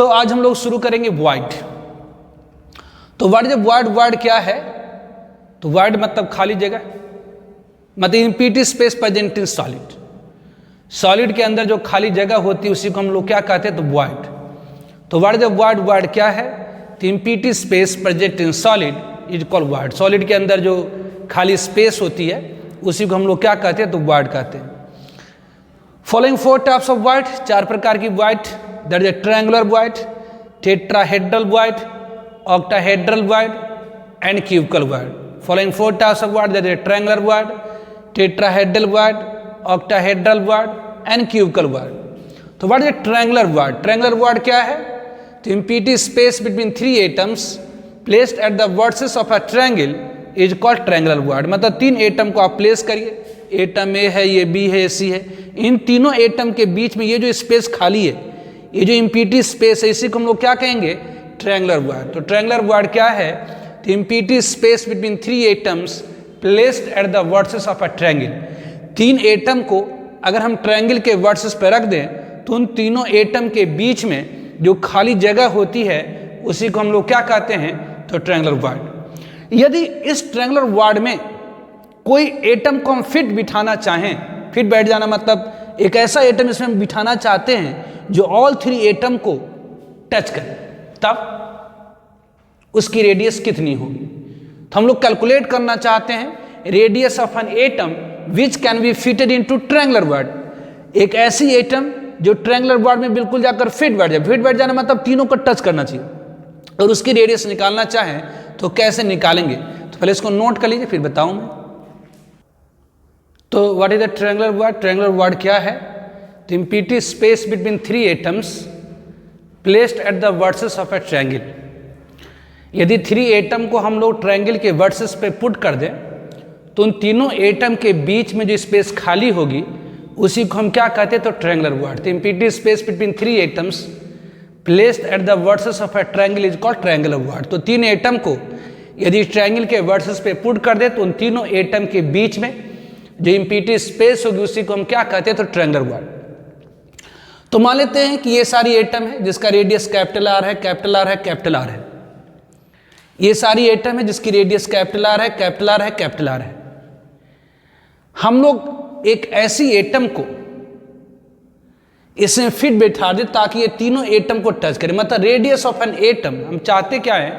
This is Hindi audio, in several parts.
तो आज हम लोग शुरू करेंगे वॉइड। तो वॉइड क्या है? तो वॉइड मतलब खाली जगह, मतलब empty space present in solid. Solid के अंदर जो खाली जगह होती है उसी को हम लोग क्या कहते हैं? तो वॉइड। तो वॉइड क्या है? तो empty space present in solid is called void. Solid के अंदर जो खाली स्पेस होती है उसी को हम लोग क्या कहते हैं? तो वॉइड कहते हैं। फॉलोइंग 4 टाइप्स ऑफ वॉइड, 4 प्रकार की void, that is triangular void, tetrahedral void, octahedral void and cubical void. Following 4 types of void, that is triangular void, tetrahedral void, octahedral void and cubical void. तो what is triangular void? Triangular void क्या है? तो empty space between 3 atoms placed at the vertices of a triangle is called triangular void. मतलब 3 एटम को आप प्लेस करिए, एटम ए है, ये बी है, ये सी है, इन तीनों एटम के बीच में ये जो स्पेस खाली है, ये जो एम्प्टी स्पेस है, इसी को हम लोग क्या कहेंगे? Triangular void. तो ट्रायंगुलर वॉइड क्या है? तो empty space between 3 atoms placed at the vertices of a triangle. 3 atom को अगर हम ट्रायंगल के वर्सेस पर रख दें तो उन तीनों एटम के बीच में जो खाली जगह होती है उसी को हम लोग क्या कहते हैं? तो ट्रायंगुलर वॉइड। यदि इस ट्रायंगुलर वॉइड में कोई एटम को हम फिट बिठाना चाहें, फिट बैठ जाना मतलब एक ऐसा एटम इसमें हम बिठाना चाहते हैं जो ऑल 3 एटम को टच करे, तब उसकी रेडियस कितनी होगी? तो हम लोग कैलकुलेट करना चाहते हैं radius of an atom which can be fitted into triangular void. एक ऐसी एटम जो ट्रायंगुलर वॉइड में बिल्कुल जाकर फिट बैठ जाए। फिट बैठ जाना मतलब तीनों को टच करना चाहिए, और उसकी रेडियस निकालना चाहें तो कैसे निकालेंगे? तो पहले इसको नोट कर लीजिए, फिर बताऊं मैं। तो what is the triangular void? Triangular void क्या है? तो empty space between 3 atoms placed at the vertices of A triangle. यदि 3 एटम को हम लोग ट्रायंगल के वर्सेस पे पुट कर दें तो उन तीनों एटम के बीच में जो स्पेस खाली होगी उसी को हम क्या कहते हैं? तो ट्रायंगुलर वॉइड। तो empty space between 3 atoms placed at the vertices of A triangle is called triangular void. तो 3 एटम को यदि ट्रायंगल के वर्सेस पे पुट कर दे तो उन तीनों एटम के बीच में जो एम्प्टी स्पेस होगी उसी को हम क्या कहते हैं? तो ट्रायंगुलर वॉइड। तो मान लेते हैं कि ये सारी एटम है जिसका रेडियस कैपिटल आर है, कैपिटल आर है, कैपिटल आर है। ये सारी एटम है जिसकी रेडियस कैपिटल आर है, कैपिटल आर है, कैपिटल आर है। हम लोग एक ऐसी एटम को इसमें फिट बैठा दे ताकि ये तीनों एटम को टच करे। मतलब रेडियस ऑफ एन एटम, हम चाहते क्या है?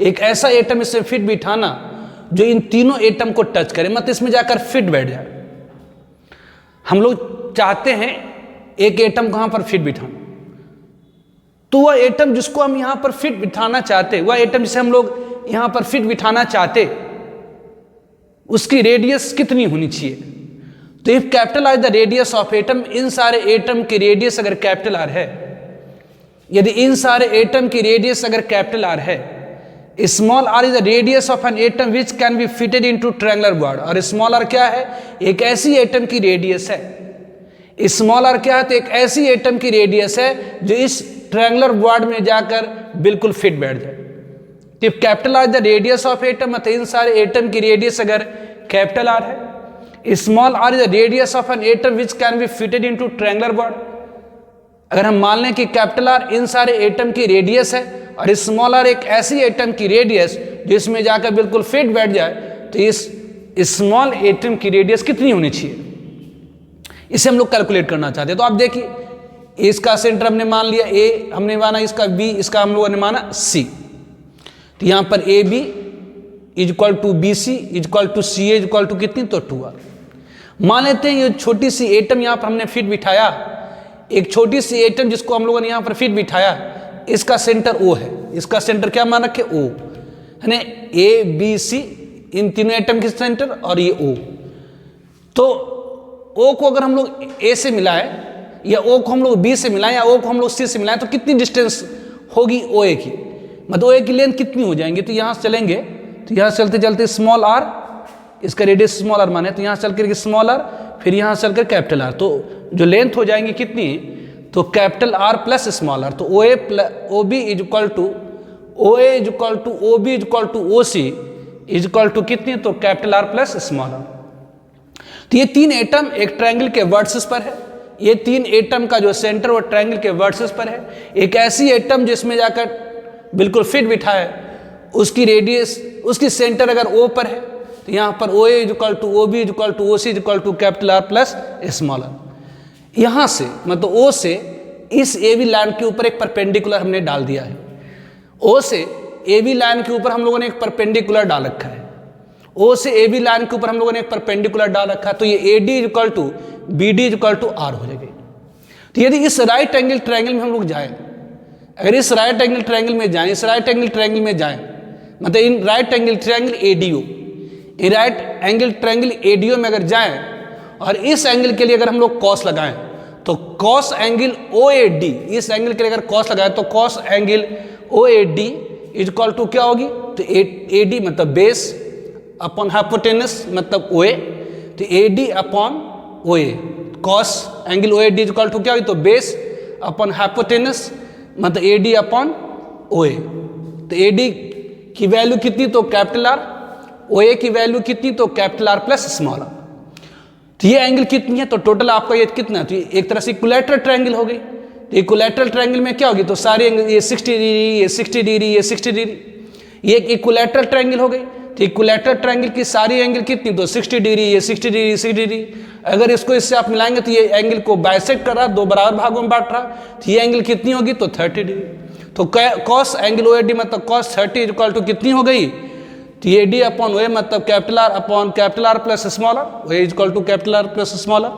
एक ऐसा एटम इसमें फिट बिठाना जो इन तीनों एटम को टच करे, मतलब इसमें जाकर फिट बैठ जाए। हम लोग चाहते हैं एक एटम को यहां पर फिट बिठाना, तो वह एटम जिसको हम यहां पर फिट बिठाना चाहते, वह एटम जिसे हम लोग यहां पर फिट बिठाना चाहते, उसकी रेडियस कितनी होनी चाहिए? तो if capital R the radius of atom, इन सारे एटम की रेडियस अगर कैपिटल आर है, यदि इन सारे एटम की रेडियस अगर कैपिटल आर है, small R is the radius of an atom which can be fitted into triangular void. और स्मॉल आर क्या है? एक ऐसी एटम की रेडियस है। स्मॉल आर क्या है? तो एक ऐसी एटम की रेडियस है जो इस ट्रायंगुलर वॉइड में जाकर बिल्कुल फिट बैठ जाए। तो if capital R the radius of atom, मतलब इन सारे एटम की रेडियस अगर कैपिटल आर है, small R is the radius of an atom which can be fitted into triangular void. अगर हम मान लें कि कैपिटल आर इन सारे एटम की रेडियस है और स्मॉल आर एक ऐसी एटम की रेडियस जिसमें जाकर बिल्कुल फिट बैठ जाए, तो इस स्मॉल एटम की रेडियस कितनी होनी चाहिए? इसे हम लोग कैलकुलेट करना चाहते हैं। तो आप देखिए, इसका सेंटर हमने मान लिया ए, हमने माना इसका बी, इसका हम लोगों ने माना सी। तो यहां पर A B is equal to B C is equal to C A is equal to कितनी? तो 2r। मान लेते हैं ये छोटी सी एटम यहां पर हमने फिट बिठाया, एक छोटी सी एटम जिसको हम लोगों ने यहां पर फिट बिठाया, इसका सेंटर O है। इसका सेंटर क्या मान रखे? O है, ए बी सी, इन तीनों एटम के सेंटर, और ये O। तो O को अगर हम लोग A से मिलाए, या O को हम लोग B से मिलाएं, या O को हम लोग C से मिलाएं, तो कितनी डिस्टेंस होगी OA की? मतलब OA की लेंथ कितनी हो जाएंगी? तो यहां से चलेंगे, तो यहां चलते चलते स्मॉल r, इसका रेडियस स्मॉल r माने, तो यहां चल कर स्मॉल r, फिर यहां चल कर कैपिटल R। तो जो लेंथ हो जाएंगी कितनी? तो capital R plus small r। तो OB is equal to OA is equal to OB is equal to OC is equal to कितनी? तो capital R plus small r। तो ये 3 एटम एक ट्रायंगल के वर्सेस पर है, ये 3 एटम का जो सेंटर वो ट्रायंगल के वर्सेस पर है। एक ऐसी एटम जिसमें जाकर बिल्कुल फिट बिठा है, उसकी रेडियस, उसकी सेंटर अगर O पर है तो यहाँ पर OA equal to OB equal to OC equal to capital R plus small r। यहाँ से मतलब O से इस AB लाइन के ऊपर एक परपेंडिकुलर हमने डाल दिया है। O से AB लाइन के ऊपर हम लोगों ने एक परपेंडिकुलर डाल रखा है। O से AB लाइन के ऊपर हम लोगों ने एक परपेंडिकुलर डाल रखा है, तो ये AD equal to BD equal to R हो जाएगी। तो यदि इस राइट एंगल ट्रायंगल में हम लोग जाएं, अगर इस राइट एंगल ट्रायंगल में जाएं, इस राइट एंगल ट्रायंगल में जाएं, मतलब in right angle triangle ADO, in right angle triangle ADO में अगर जाएं और इस एंगल के लिए अगर हम लोग कॉस लगाएं तो कॉस एंगल OAD, इस एंगल के लिए अगर कॉस लगाएं तो cos angle OAD equal to क्या होगी, तो AD मतलब बेस अपॉन हाइपोटेनस मतलब OA, तो AD upon OA, cos angle OAD equal to क्या होगी, तो बेस अपॉन हाइपोटेनस मतलब AD अपॉन OA। तो AD की वैल्यू कितनी, तो कैपिटल R, OA की वैल्यू कितनी, तो capital R plus small r। तो ये एंगल कितनी है, तो टोटल आपका ये कितना है, तो एक तरह से इक्विलैटरल ट्रायंगल हो गई। तो इक्विलैटरल ट्रायंगल में क्या होगी, तो सारे एंगल ये 60 डिग्री, ये 60 डिग्री, ये 60 डिग्री, ये एक इक्विलैटरल ट्रायंगल हो गई। तो इक्विलैटरल ट्रायंगल की सारी एंगल कितनी, तो 60 डिग्री, ये 60 डिग्री, 60 डिग्री। अगर इसको इससे आप मिलाएंगे तो ये एंगल को बाइसेक्ट कर रहा, 2 बराबर भागों में बांट रहा, तो ये एंगल कितनी होगी, तो 30 डिग्री। तो कॉस एंगल OAD मतलब कॉस 30 इक्वल टू कितनी हो गई, तो AD अपॉन OA मतलब capital R upon capital R plus small r, OA equal to capital R plus small r।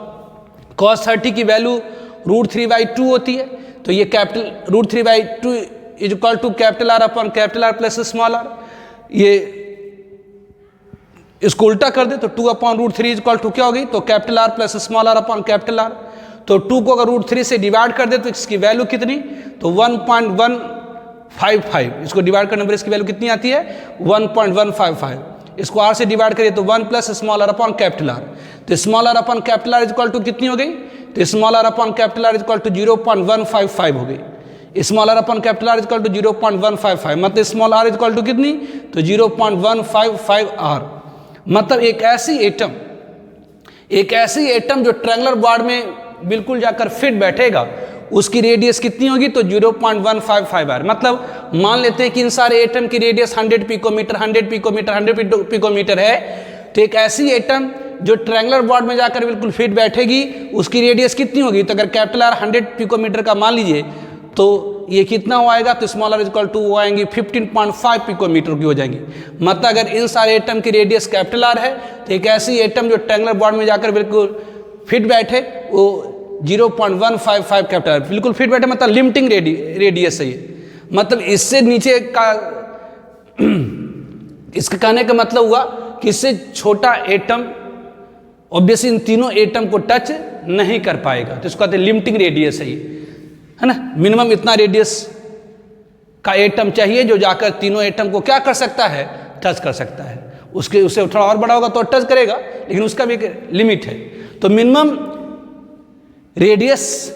Cos 30 की वैल्यू √3/2 होती है, तो ये capital √3/2 equal to capital R upon capital R plus small r। ये इसको उल्टा कर दे तो 2 अपॉन √3 इक्वल टू क्या हो गई, तो capital R plus small r upon capital R। तो 2 को अगर √3 से डिवाइड कर दे तो इसकी वैल्यू कितनी, तो 1.155। इसको डिवाइड करने पर इसकी वैल्यू कितनी आती है, 1.155। इसको R से डिवाइड करिए तो 1 plus small r upon capital R। तो small r upon capital R equal to कितनी हो गई, तो small r upon capital R equal to 0.155 हो गई। Small r upon capital R equal to 0.155 मतलब स्मॉल r इक्वल टू कितनी, तो 0.155 r। मतलब एक ऐसी एटम जो ट्रायंगुलर बॉर्ड में बिल्कुल जाकर फिट बैठेगा, उसकी रेडियस कितनी होगी, तो 0.155 r। मतलब मान लेते हैं कि इन सारे एटम की रेडियस 100 पिकोमीटर 100 पिकोमीटर 100 पिकोमीटर है, तो एक ऐसी एटम जो ट्रायंगुलर बॉर्ड में जाकर बिल्कुल फिट बैठेगी, उसकी रेडियस कितनी होगी, तो अगर कैपिटल R 100 पिकोमीटर का मान लीजिए तो ये कितना हो आएगा, तो स्मॉल r इक्वल टू वो आएंगी 15.5 पिकोमीटर की हो जाएंगी। मतलब अगर इन सारे एटम की रेडियस कैपिटल R है तो एक ऐसी एटम जो ट्रायंगुलर बॉर्ड में जाकर बिल्कुल फिट बैठे वो 0.155 कैपिटल R बिल्कुल फिट बैठे, मतलब लिमिटिंग रेडियस है ये। मतलब इससे नीचे का इसका कहने का मतलब हुआ कि इससे छोटा एटम ऑब्वियसली इन तीनों एटम को टच नहीं कर पाएगा, तो इसको कहते हैं लिमिटिंग रेडियस है ये, है ना। मिनिमम इतना रेडियस का एटम चाहिए जो जाकर तीनों एटम को क्या कर सकता है, टच कर सकता है। उससे थोड़ा और बड़ा होगा तो टच करेगा, लेकिन उसका भी एक लिमिट है। तो मिनिमम रेडियस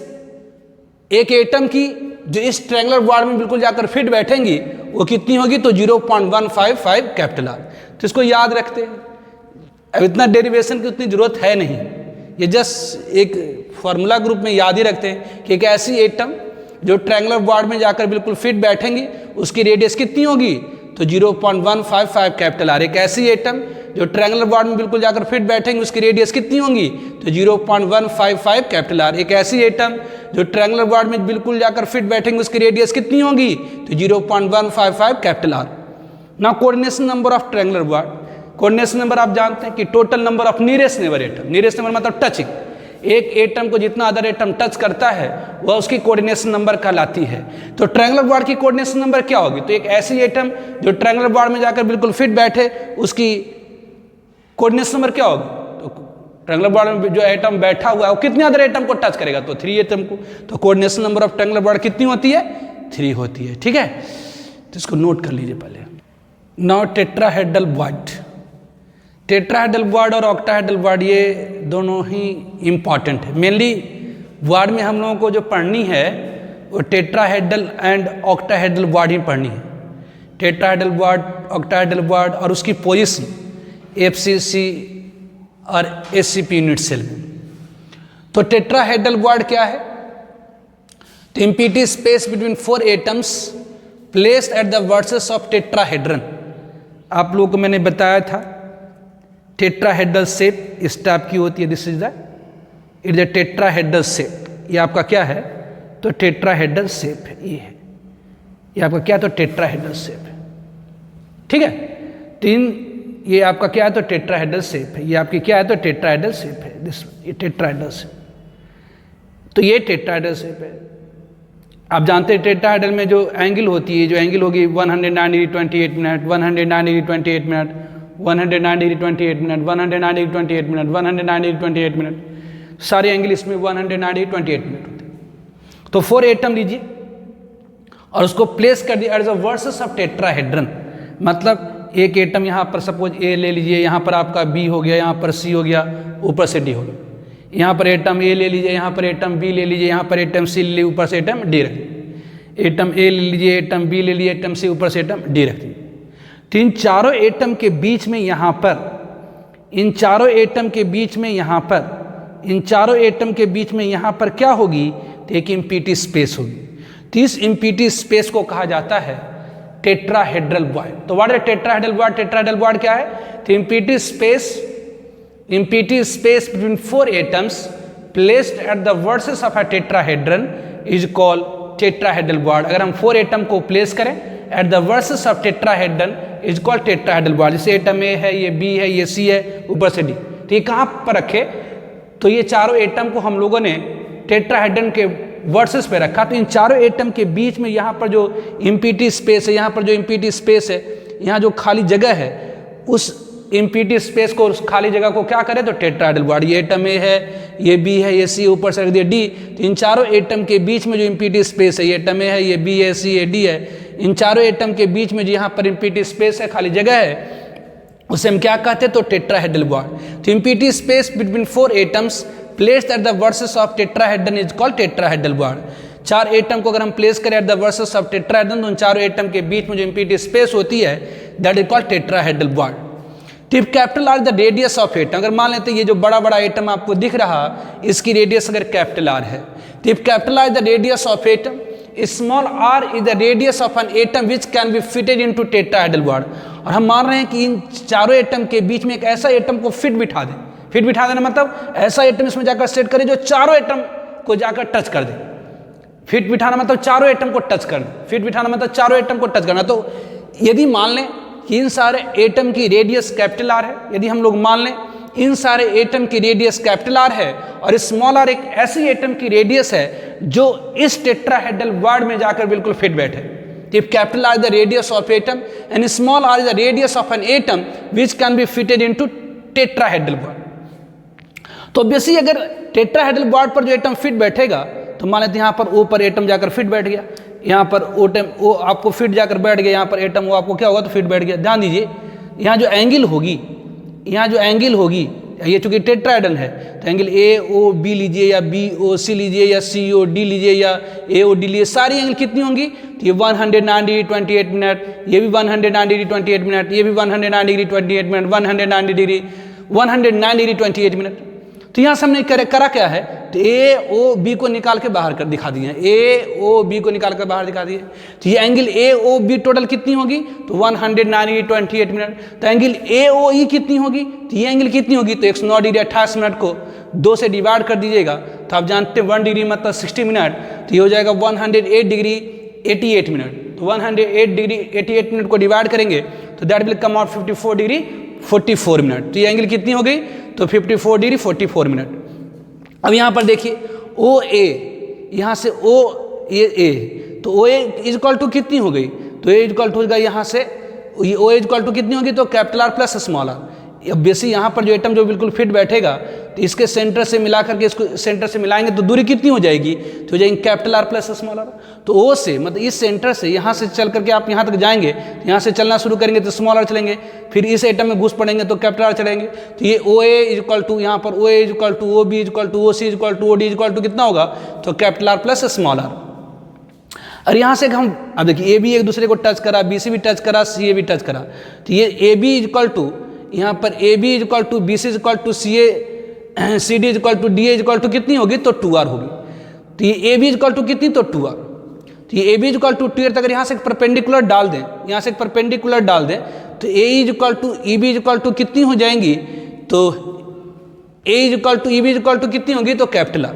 एक एटम की जो इस ट्रायंगुलर बॉर्ड में बिल्कुल जाकर फिट बैठेंगी वो कितनी होगी, तो 0.155 कैपिटल R। तो इसको याद रखते हैं, अब इतना डेरिवेशन की उतनी जरूरत है नहीं, ये जस्ट एक फार्मूला ग्रुप में याद ही रखते हैं कि एक ऐसी एटम जो ट्रायंगुलर बॉर्ड में जाकर बिल्कुल फिट बैठेंगी उसकी रेडियस कितनी होगी, तो 0.155 कैपिटल R। एक ऐसी एटम जो ट्रायंगुलर बॉर्ड में बिल्कुल जाकर फिट बैठेंगे उसकी रेडियस कितनी होगी, तो 0.155 कैपिटल R। एक ऐसी एटम जो ट्रायंगुलर बॉर्ड में बिल्कुल जाकर फिट बैठेंगे उसकी रेडियस कितनी होगी, तो 0.155 कैपिटल R। ना कोऑर्डिनेशन नंबर ऑफ ट्रायंगुलर बॉर्ड, कोऑर्डिनेशन नंबर आप जानते हैं कि total number of nearest neighbour atom, nearest neighbour मतलब टचिंग, एक एटम को जितना अदर एटम टच करता है वह उसकी कोऑर्डिनेशन नंबर कहलाती है। तो ट्रायंगुलर बॉर्ड की कोऑर्डिनेशन नंबर क्या होगी, तो एक ऐसी एटम जो ट्रायंगुलर बॉर्ड में जाकर बिल्कुल फिट बैठे उसकी कोऑर्डिनेशन नंबर क्या होगी, तो ट्रायंगुलर बॉर्ड में जो एटम बैठा हुआ है वो कितने अदर एटम को टच करेगा, तो 3 एटम को। तो कोऑर्डिनेशन नंबर ऑफ ट्रायंगुलर बॉर्ड कितनी होती है, 3 होती है। ठीक है, तो इसको नोट कर लीजिए पहले। नाउ टेट्राहेड्रल बॉर्ड, टेट्राहेड्रल बॉर्ड और ऑक्टाहेड्रल बॉर्ड ये दोनों ही इम्पॉर्टेंट है। मेनली बॉर्ड में हम लोगों को जो पढ़नी है वो टेट्राहेड्रल एंड ऑक्टाहेड्रल बॉर्ड ही पढ़नी है। टेट्राहेड्रल बॉर्ड, ऑक्टाहेड्रल बॉर्ड और उसकी पोजीशन FCC और SCP यूनिट सेल में। तो टेट्राहेड्रल बॉन्ड क्या है? तो empty space between 4 atoms placed at the vertices of tetrahedron. आप लोगों को मैंने बताया था टेट्राहेड्रल शेप इस टाइप की होती है। This is the it is the tetrahedral shape. ये आपका क्या है? तो टेट्राहेड्रल शेप है। ये आपका क्या? तो टेट्राहेड्रल शेप है। ठीक है, ये आपका क्या है? तो टेट्राहेड्रल शेप है। ये आपकी क्या है? तो टेट्राहेड्रल शेप है। दिस ये टेट्राहेड्रल शेप। तो ये टेट्राहेड्रल शेप है। आप जानते हैं टेट्राहेड्रल में जो एंगल होती है, जो एंगल होगी 109 degree 28 minute, 109 degree 28 minute, 109 degree 28 minute, 109 degree 28 minute, 109 degree 28 minute, सारे एंगल इसमें 109 डिग्री 28 मिनट होते हैं। तो 4 एटम लीजिए और उसको प्लेस कर दिया eight the vertices of tetrahedron. मतलब एक एटम यहाँ पर सपोज ए ले लीजिए, यहाँ पर आपका बी हो गया, यहाँ पर सी हो गया, ऊपर से डी हो गया। यहाँ पर एटम ए ले लीजिए, यहाँ पर एटम बी ले लीजिए, यहाँ पर एटम सी ले लीजिए, ऊपर से एटम डी रख दीजिए। एटम ए ले लीजिए, एटम बी ले लीजिए, एटम सी, ऊपर से एटम डी रख दीजिए। तो इन चारों एटम के बीच में यहाँ पर, इन चारों एटम के बीच में यहाँ पर, इन चारों एटम के बीच में यहाँ पर क्या होगी? तो एक एम्प्टी स्पेस होगी। तो इस एम्प्टी स्पेस को कहा जाता है टेट्राहेड्रल बॉन्ड। तो what is tetrahedral bond? Tetrahedral बॉन्ड क्या है? तो empty space between 4 atoms placed at the vertices of a tetrahedron is called tetrahedral bond. अगर हम 4 एटम को प्लेस करें eight the vertices of tetrahedron is called tetrahedral bond. जैसे एटम ए है, ये बी है, ये सी है, ऊपर से डी। तो ये कहाँ पर रखे? तो ये चारों एटम को हम लोगों ने टेट्राहेड्रन के वर्सेस पे रखा। तो इन चारों एटम के बीच में यहाँ पर जो एम्प्टी स्पेस है, यहाँ पर जो एम्प्टी स्पेस है, यहाँ जो खाली जगह है, उस एम्प्टी स्पेस को, उस खाली जगह को क्या करें? तो टेट्राहेड्रल बॉन्ड। ये एटम ए है, ये बी है, ये सी, ऊपर से रख दिया डी। तो इन चारों एटम के बीच में जो एम्प्टी स्पेस है, ये एटम ए है, ये बी है, सी है, डी है, इन चारों एटम के बीच में जो यहाँ पर एम्प्टी स्पेस है, खाली जगह है, उसे हम क्या कहते हैं? तो टेट्राहेड्रल बॉन्ड। तो empty space between 4 atoms placed at the vertices of tetrahedron is called tetrahedral bond. 4 atom को अगर हम प्लेस करें eight the vertices of tetrahedron, तो उन चारों एटम के बीच में जो एम्प्टी स्पेस होती है, that is called tetrahedral bond. तो if capital R the radius of atom, अगर मान लेते ये जो बड़ा बड़ा एटम आपको दिख रहा, इसकी रेडियस अगर कैपिटल आर है, तो if capital R the radius of atom, small R is the radius of an atom which can be fitted into tetrahedral बॉन्ड। और हम मान रहे हैं कि इन चारों एटम के बीच में एक ऐसा एटम को फिट बिठा दें। फिट बिठा देना मतलब ऐसा एटम इसमें जाकर सेट करें जो चारों एटम को जाकर टच कर दे। फिट बिठाना मतलब चारों एटम को टच करना। फिट बिठाना मतलब चारों एटम को टच करना। तो यदि मान लें कि इन सारे एटम की रेडियस कैपिटल आर है, यदि हम लोग मान लें इन सारे एटम की रेडियस कैपिटल आर है और स्मॉल आर एक ऐसी एटम की रेडियस है जो इस टेट्राहेड्रल बॉन्ड में जाकर बिल्कुल फिट बैठे। If capital R the radius of atom and small R the radius of an atom which can be fitted into tetrahedral bond. तो ऑब्वियसली अगर टेट्राहेड्रल बॉन्ड पर जो एटम फिट बैठेगा, तो मान लेते हैं यहाँ पर ओ पर एटम जाकर फिट बैठ गया, यहाँ पर ओ आपको फिट जाकर बैठ गया, यहाँ पर एटम ओ आपको क्या होगा? तो फिट बैठ गया। ध्यान दीजिए यहाँ जो एंगल होगी, यहाँ जो एंगल होगी, ये चूंकि टेट्राहेड्रल है, तो एंगल ए ओ बी लीजिए या बी ओ सी लीजिए या सी ओ डी लीजिए या ए ओ डी लीजिए, सारी एंगल कितनी होंगी? तो ये 109 डिग्री 28 मिनट, ये भी 109 डिग्री 28 मिनट, ये भी 109 डिग्री 28 मिनट, 109 डिग्री 28 मिनट। तो यहाँ से हमने करा क्या है? तो ए ओ बी को निकाल के बाहर कर दिखा दिए, ए ओ बी को निकाल कर बाहर दिखा दिए। तो ये angle A O B total कितनी होगी? तो 109 डिग्री 28 मिनट। तो एंगल ए ओ ई कितनी होगी? तो ये एंगल कितनी होगी? तो 109 डिग्री 28 मिनट को 2 से डिवाइड कर दीजिएगा, तो आप जानते हैं 1 डिग्री मतलब 60 मिनट, तो ये हो जाएगा 108 डिग्री 88 मिनट। तो 108 डिग्री 88 मिनट को डिवाइड करेंगे तो that will come out 54 degree 44 minute. तो ये एंगल कितनी हो गई? तो 54 डिग्री 44 मिनट। अब यहाँ पर देखिए ओ ए, यहाँ से ओ ए, तो ओ ए इज इक्वल टू कितनी हो गई? तो ए इज इक्वल टू हो गई यहाँ से, ओ इज इक्वल टू कितनी होगी? तो capital R plus small R. अब बेसिक यहाँ पर जो एटम जो बिल्कुल फिट बैठेगा, तो इसके सेंटर से मिला करके इसको सेंटर से मिलाएंगे तो दूरी कितनी हो जाएगी? तो हो जाएगी capital R plus small R. तो ओ से मतलब इस सेंटर से यहाँ से चल करके आप यहाँ तक जाएंगे, यहाँ से चलना शुरू करेंगे तो स्मॉल आर चलेंगे, फिर इस एटम में घुस पड़ेंगे तो कैपिटल आर चलेंगे। तो ये O A is equal to, यहाँ पर O A is equal to O B is equal to O C is equal to O D is equal to कितना होगा? तो capital R plus small R. और यहाँ से हम अब देखिए ए बी एक दूसरे को टच करा, बी सी भी टच करा, सी ए भी टच करा। तो ये A B is equal to, यहाँ पर A B is equal to B C is equal to C A C D is equal to D A is equal to कितनी होगी, तो 2r होगी। तो ये ए बी इजक्वल टू कितनी, तो 2r। तो ये A B is equal to 2r, अगर यहाँ से एक परपेंडिकुलर डाल दें, यहाँ से एक परपेंडिकुलर डाल दें, तो A is equal to E B is equal to कितनी हो जाएंगी, तो A is equal to E B is equal to कितनी होगी, तो कैपिटल आर।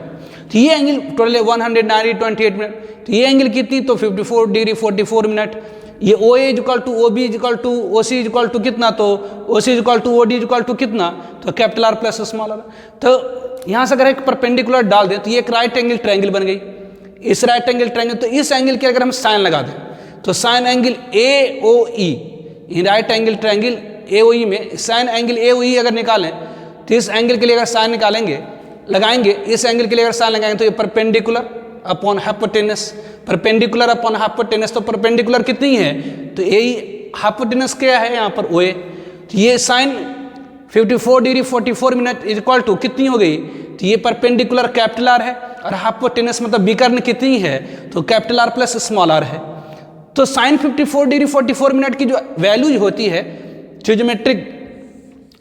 तो ये एंगल टोटल 190 28 मिनट, तो ये एंगल कितनी, तो 54 डिग्री 44 मिनट। ये O A is equal to O B is equal to O C is equal to कितना, तो O C is equal to O D is equal to कितना, तो capital R plus small R. तो यहाँ से अगर एक परपेंडिकुलर डाल दें तो ये एक राइट एंगल ट्रायंगल बन गई। इस राइट एंगल ट्रायंगल, तो इस एंगल के अगर हम साइन लगा दें तो sine angle A O E, right angle triangle A O E में साइन एंगल ए ओ ई अगर निकालें तो इस एंगल के लिए अगर साइन निकालेंगे लगाएंगे, इस एंगल के लिए अगर साइन लगाएंगे तो ये perpendicular upon hypotenuse, perpendicular upon hypotenuse, तो परपेंडिकुलर कितनी है, तो ए हाइपोटेनस क्या है यहाँ पर ओ ए। तो ये sine 54 degree 44 minute equal to कितनी हो गई, तो ये परपेंडिकुलर कैपिटल आर है और हाइपोटेनस मतलब विकर्ण कितनी है, तो capital R plus small R है। तो साइन 54 डिग्री 44 मिनट की जो वैल्यू होती है ट्रिग्नोमेट्रिक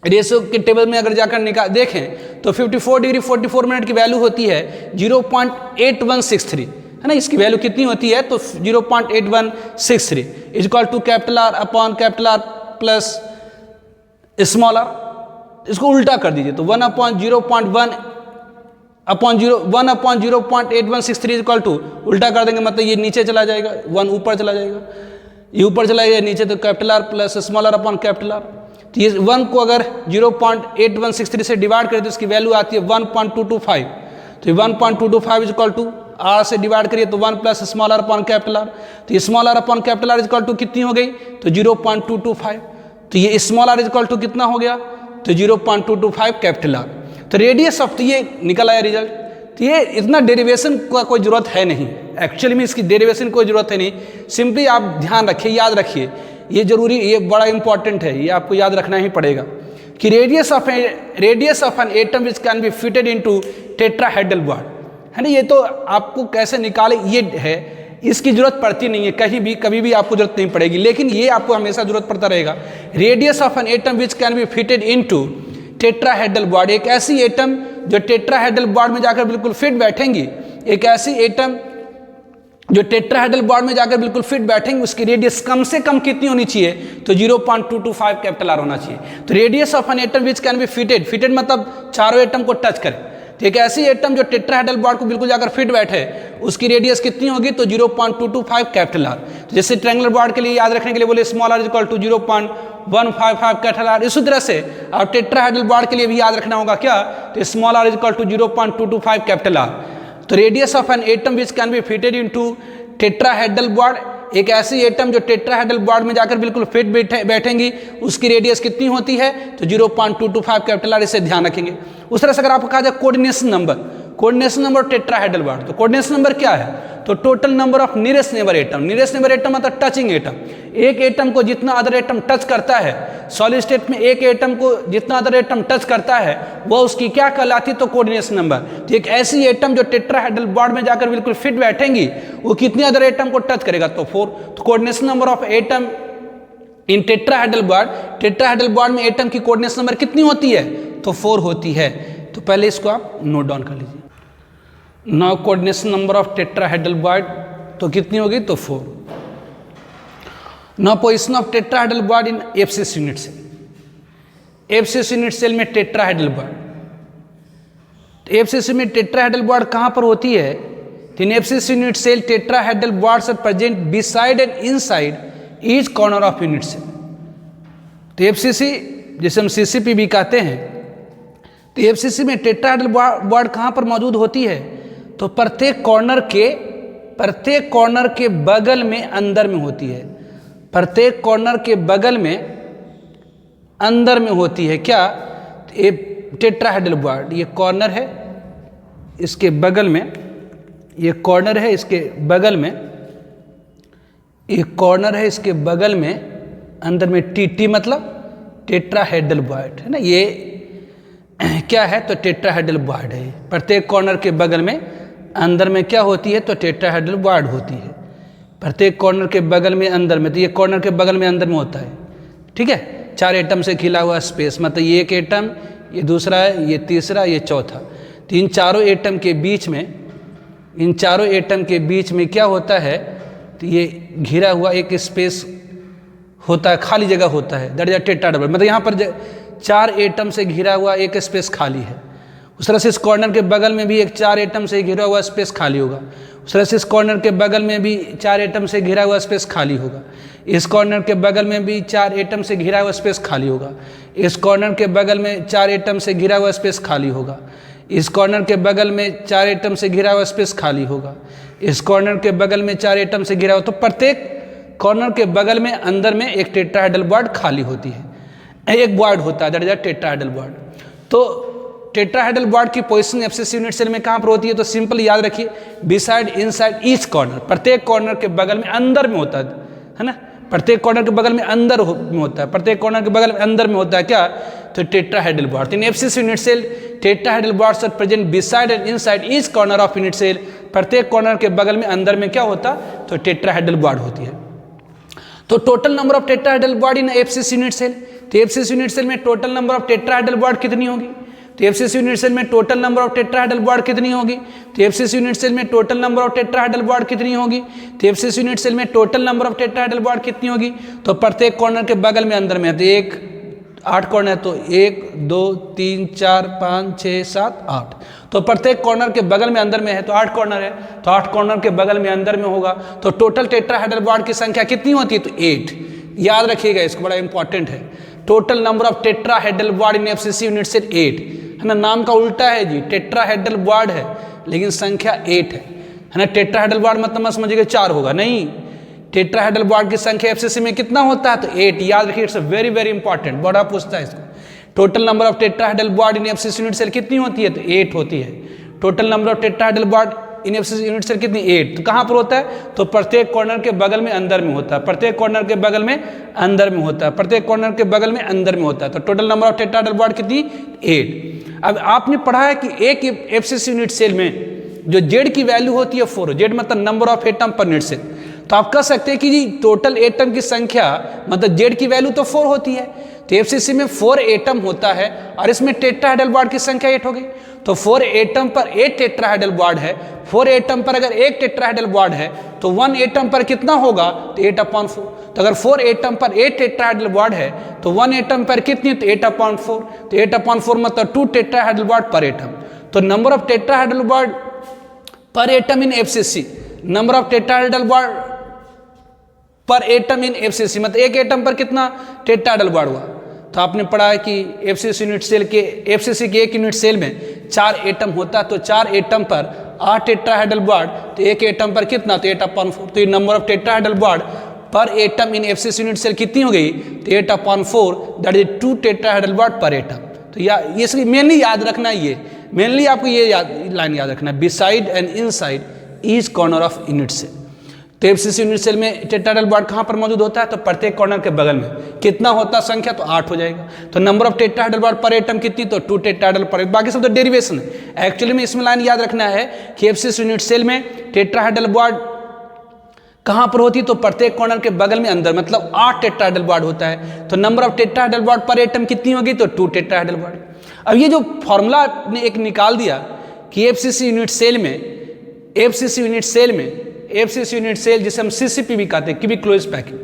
रेशियो के टेबल में अगर जाकर निकाल देखें तो 54 डिग्री 44 मिनट की वैल्यू होती है 0.8163, है ना। इसकी वैल्यू कितनी होती है, तो 0.8163 equal to capital R upon capital R plus small R. इसको उल्टा कर दीजिए तो 1/0.8163 इक्वल टू उल्टा कर देंगे मतलब ये नीचे चला जाएगा, 1 ऊपर चला जाएगा, ये ऊपर चला जाएगा नीचे, तो capital R plus small R upon capital R. तो ये 1 को अगर 0.8163 से डिवाइड करें तो इसकी वैल्यू आती है 1.225। तो 1.225 इक्वल टू आर से डिवाइड करिए तो 1 plus small R upon capital R. तो ये small R upon capital R equal to कितनी हो गई, तो 0.225। तो ये स्मॉल आर इक्वल टू कितना हो गया, तो 0.225 कैपिटल आर। तो रेडियस ऑफ, तो ये निकल आया रिजल्ट। तो ये इतना डेरिवेशन का कोई ज़रूरत है नहीं, एक्चुअली में इसकी डेरिवेशन की कोई ज़रूरत है नहीं। सिंपली आप ध्यान रखिए, याद रखिए, ये जरूरी, ये बड़ा इंपॉर्टेंट है, ये आपको याद रखना ही पड़ेगा कि radius of an atom which can be fitted into tetrahedral bond, है ना। ये तो आपको कैसे निकाले ये है, इसकी जरूरत पड़ती नहीं है, कहीं भी कभी भी आपको जरूरत नहीं पड़ेगी, लेकिन ये आपको हमेशा जरूरत पड़ता रहेगा। Radius of an atom which can be fitted into tetrahedral bond, एक ऐसी एटम जो टेट्राहेड्रल बॉन्ड में जाकर बिल्कुल फिट बैठेंगी, एक ऐसी एटम जो टेट्राहेड्रल बॉन्ड में जाकर बिल्कुल फिट बैठेंगे, उसकी रेडियस कम से कम कितनी होनी चाहिए, तो 0.225 कैपिटल आर होना चाहिए। तो radius of an atom which can be fitted मतलब चारों एटम को टच करे, तो एक ऐसी एटम जो टेट्राहेड्रल बॉन्ड को बिल्कुल जाकर फिट बैठे, उसकी रेडियस कितनी होगी, तो 0.225 कैपिटल आर। तो जैसे ट्रायंगुलर बॉन्ड के लिए याद रखने के लिए बोले small R equal to 0.155 capital R, इसी तरह से और टेट्राहेड्रल बॉन्ड के लिए भी याद रखना होगा क्या, तो small R equal to 0.225 capital R. तो radius of an atom which can be fitted into tetrahedral bond, एक ऐसी एटम जो टेट्राहेड्रल बॉन्ड में जाकर बिल्कुल फिट बैठेंगी, उसकी रेडियस कितनी होती है, तो 0.225 कैपिटल आर, इसे ध्यान रखेंगे। उस तरह से अगर आपको कहा जाए कोऑर्डिनेशन नंबर टेट्राहेड्रल बॉन्ड, तो कोऑर्डिनेशन नंबर क्या है, तो total number of nearest neighbour atom, nearest neighbour atom मतलब टचिंग एटम, एक एटम को जितना अदर एटम टच करता है, सॉलिड स्टेट में एक एटम को जितना अदर एटम टच करता है वह उसकी क्या कहलाती है, तो कोऑर्डिनेशन नंबर। तो एक ऐसी एटम जो टेट्राहेड्रल बॉन्ड में जाकर बिल्कुल फिट बैठेंगी, वो कितने अदर एटम को टच करेगा, तो 4। तो coordination number of atom in tetrahedral bond में एटम की कोऑर्डिनेशन नंबर कितनी होती है, तो 4 होती है। तो पहले इसको आप नोट डाउन कर लीजिए। Now coordination number of tetrahedral bond तो कितनी होगी, तो 4। Now position of tetrahedral bond in एब्सिस यूनिट सेल, एब्सिस यूनिट सेल में टेट्राहेड्रल बॉन्ड, एब्सिस में टेट्राहेड्रल बॉन्ड कहाँ पर होती है, तो इन एब्सिस unit cell tetrahedral bonds are present beside and inside each corner of unit cell. तो एफसीसी जिसे हम सीसीपी भी कहते हैं, तो एफसीसी में टेट्राहेड्रल बॉन्ड कहाँ पर मौजूद होती है, तो प्रत्येक कॉर्नर के बगल में अंदर में होती है, प्रत्येक कॉर्नर के बगल में अंदर में होती है क्या, ये टेट्राहेड्रल बॉन्ड, ये कॉर्नर है इसके बगल में, ये कॉर्नर है इसके बगल में, ये कॉर्नर है इसके बगल में, अंदर में टी मतलब टेट्राहेड्रल बॉन्ड है ना, ये क्या है, तो टेट्राहेड्रल बॉन्ड है। प्रत्येक कॉर्नर के बगल में अंदर में क्या होती है, तो टेट्राहेड्रल बॉन्ड होती है, प्रत्येक कॉर्नर के बगल में अंदर में, तो ये कॉर्नर के बगल में अंदर में होता है, ठीक है। 4 एटम से खिला हुआ स्पेस, मतलब ये एक एटम, ये दूसरा है, ये तीसरा, ये चौथा। तो इन चारों एटम के बीच में क्या होता है, तो ये घिरा हुआ एक स्पेस होता है, खाली जगह होता है, दैट इज अ टेट्राहेड्रल। मतलब यहाँ पर 4 एटम से घिरा हुआ एक स्पेस खाली है। उस तरह से इस कॉर्नर के बगल में भी एक 4 एटम से घिरा हुआ स्पेस खाली होगा। उस तरह से इस कॉर्नर के बगल में भी 4 एटम से घिरा हुआ स्पेस खाली होगा। इस कॉर्नर के बगल में भी 4 एटम से घिरा हुआ स्पेस खाली होगा। इस कॉर्नर के बगल में 4 एटम से घिरा हुआ स्पेस खाली होगा। इस कॉर्नर के बगल में 4 एटम से घिरा हुआ स्पेस खाली होगा। इस कॉर्नर के बगल में 4 एटम से घिरा हुआ, तो प्रत्येक कॉर्नर के बगल में अंदर में एक टेट्राहेड्रल बॉन्ड खाली होती है, एक बॉन्ड होता है, that is a tetrahedral bond. तो टेट्राहेड्रल बॉन्ड की पोजीशन एफसीसी यूनिट सेल में कहाँ पर होती है, तो सिंपल याद रखिए, बिसाइड इनसाइड ईच कॉर्नर, प्रत्येक कॉर्नर के बगल में अंदर में होता है ना, प्रत्येक कॉर्नर के बगल में अंदर में होता है, प्रत्येक कॉर्नर के बगल में अंदर में होता है क्या, तो tetrahedral bond. In FCC unit cell tetrahedral bonds are present beside and inside each corner of unit cell, प्रत्येक कॉर्नर के बगल में अंदर में क्या होता, तो टेट्राहेड्रल बॉन्ड होती है। तो total number of tetrahedral bond in FCC unit cell, तो एफसीसी यूनिट सेल में total number of tetrahedral bond कितनी होगी, तो एफसीसी यूनिट सेल में total number of tetrahedral bond कितनी होगी, तो एफसीसी यूनिट सेल में total number of tetrahedral bond कितनी होगी, तो एफसीसी यूनिट सेल में total number of tetrahedral bond कितनी होगी, तो प्रत्येक कॉर्नर के बगल में अंदर में, तो 8 कॉर्नर है, तो 1 2 3 4 5 6 7 8, तो प्रत्येक कॉर्नर के बगल में अंदर में है, तो 8 कॉर्नर है, तो 8 कॉर्नर के बगल में अंदर में होगा, तो टोटल टेट्राहेड्रल बॉन्ड की संख्या कितनी होती है, तो 8। याद रखिएगा, इसको बड़ा इंपॉर्टेंट है। Total number of tetrahedral bond in FCC unit cell 8 है ना, नाम का उल्टा है जी, टेट्राहेड्रल बॉन्ड है लेकिन संख्या 8 है ना। टेट्राहेड्रल बॉन्ड मतलब मत समझिएगा 4 होगा, नहीं, टेट्राहेड्रल बॉन्ड की संख्या एफसीसी में कितना होता है, तो 8। याद रखिए, इट्स वेरी वेरी इंपॉर्टेंट, बड़ा पूछता है इसको। Total number of tetrahedral bond in FCC unit cell कितनी होती है, तो 8 होती है। Total number of tetrahedral bond in FCC unit cell कितनी, 8। तो कहाँ पर होता है, तो प्रत्येक कॉर्नर के बगल में अंदर में होता है, प्रत्येक कॉर्नर के बगल में अंदर में होता है, प्रत्येक कॉर्नर के बगल में अंदर में होता है। तो total number of tetrahedral bond कितनी, 8। अब आपने पढ़ा है कि एक एफसीसी यूनिट सेल में जो जेड की वैल्यू होती है 4, जेड मतलब number of atom per unit cell, तो आप कह सकते हैं कि जी टोटल एटम की संख्या मतलब जेड की वैल्यू तो 4 होती है, तो एफसीसी में 4 एटम होता है और इसमें टेट्राहेड्रल बॉन्ड की संख्या 8 हो गई। तो 4 एटम पर 8 टेट्राहेड्रल बॉन्ड है, 4 एटम पर अगर 1 टेट्राहेड्रल बॉन्ड है तो 1 एटम पर कितना होगा, तो 8/4। तो अगर 4 एटम पर 8 टेट्राहेड्रल बॉन्ड है तो 1 एटम पर कितनी, तो 8/4, तो 8/4 मतलब 2 टेट्राहेड्रल बॉन्ड पर एटम। तो number of tetrahedral bond per atom in FCC, number of tetrahedral bond per atom in FCC मतलब एक एटम पर कितना टेट्राहेड्रल बॉन्ड हुआ। तो आपने पढ़ा है कि एफसीसी यूनिट सेल के, एफसीसी के एक यूनिट सेल में 4 एटम होता है, तो 4 एटम पर 8 टेट्राहेड्रल बॉन्ड, तो एक एटम पर कितना, तो 8/4। तो ये number of tetrahedral bond per atom in FCC unit cell कितनी हो गई, तो 8/4, that is 2 tetrahedral bond per atom. तो ये मेनली याद रखना, ये मेनली आपको ये लाइन याद रखना है, beside and inside each corner of unit cell. तो एफसीसी यूनिट सेल में टेट्राहेड्रल बॉन्ड कहाँ पर मौजूद होता है, तो प्रत्येक कॉर्नर के बगल में कितना होता है संख्या, तो 8 हो जाएगा। तो number of tetrahedral bond per atom कितनी, तो 2 टेट्राहेड्रल पर, बाकी सब तो डेरिवेशन है। एक्चुअली में इसमें लाइन याद रखना है कि एफसीसी यूनिट सेल में टेट्राहेड्रल बॉन्ड कहाँ पर होती है, तो प्रत्येक कॉर्नर के बगल में अंदर मतलब 8 टेट्राहेड्रल बॉन्ड होता है। तो number of tetrahedral bond per atom कितनी होगी, तो 2 टेट्राहेड्रल बॉन्ड। अब ये जो फॉर्मूला आपने एक निकाल दिया कि एफसीसी यूनिट सेल में, एफसीसी यूनिट सेल में, एफसीसी यूनिट सेल जिसे हम सीसीपी भी कहते हैं, क्यूबिक क्लोज पैकिंग,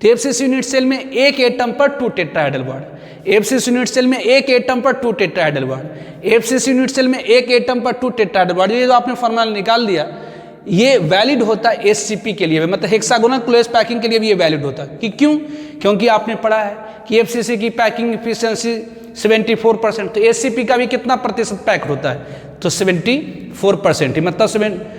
तो एफसीसी यूनिट सेल में एक एटम पर 2 tetrahedral bond, FCC unit cell में एक एटम पर 2 tetrahedral bond, FCC unit cell में एक एटम पर 2 टेट्राहेड्रल बॉन्ड। ये जो आपने फॉर्मूला निकाल दिया ये वैलिड होता है एससीपी के लिए, मतलब हेक्सागोनल क्लोज पैकिंग के लिए भी ये वैलिड होता है। कि क्यों, क्योंकि आपने पढ़ा है कि एफसीसी की पैकिंग एफिशिएंसी 74%, तो एससीपी का भी कितना प्रतिशत पैक होता है, तो 74%, मतलब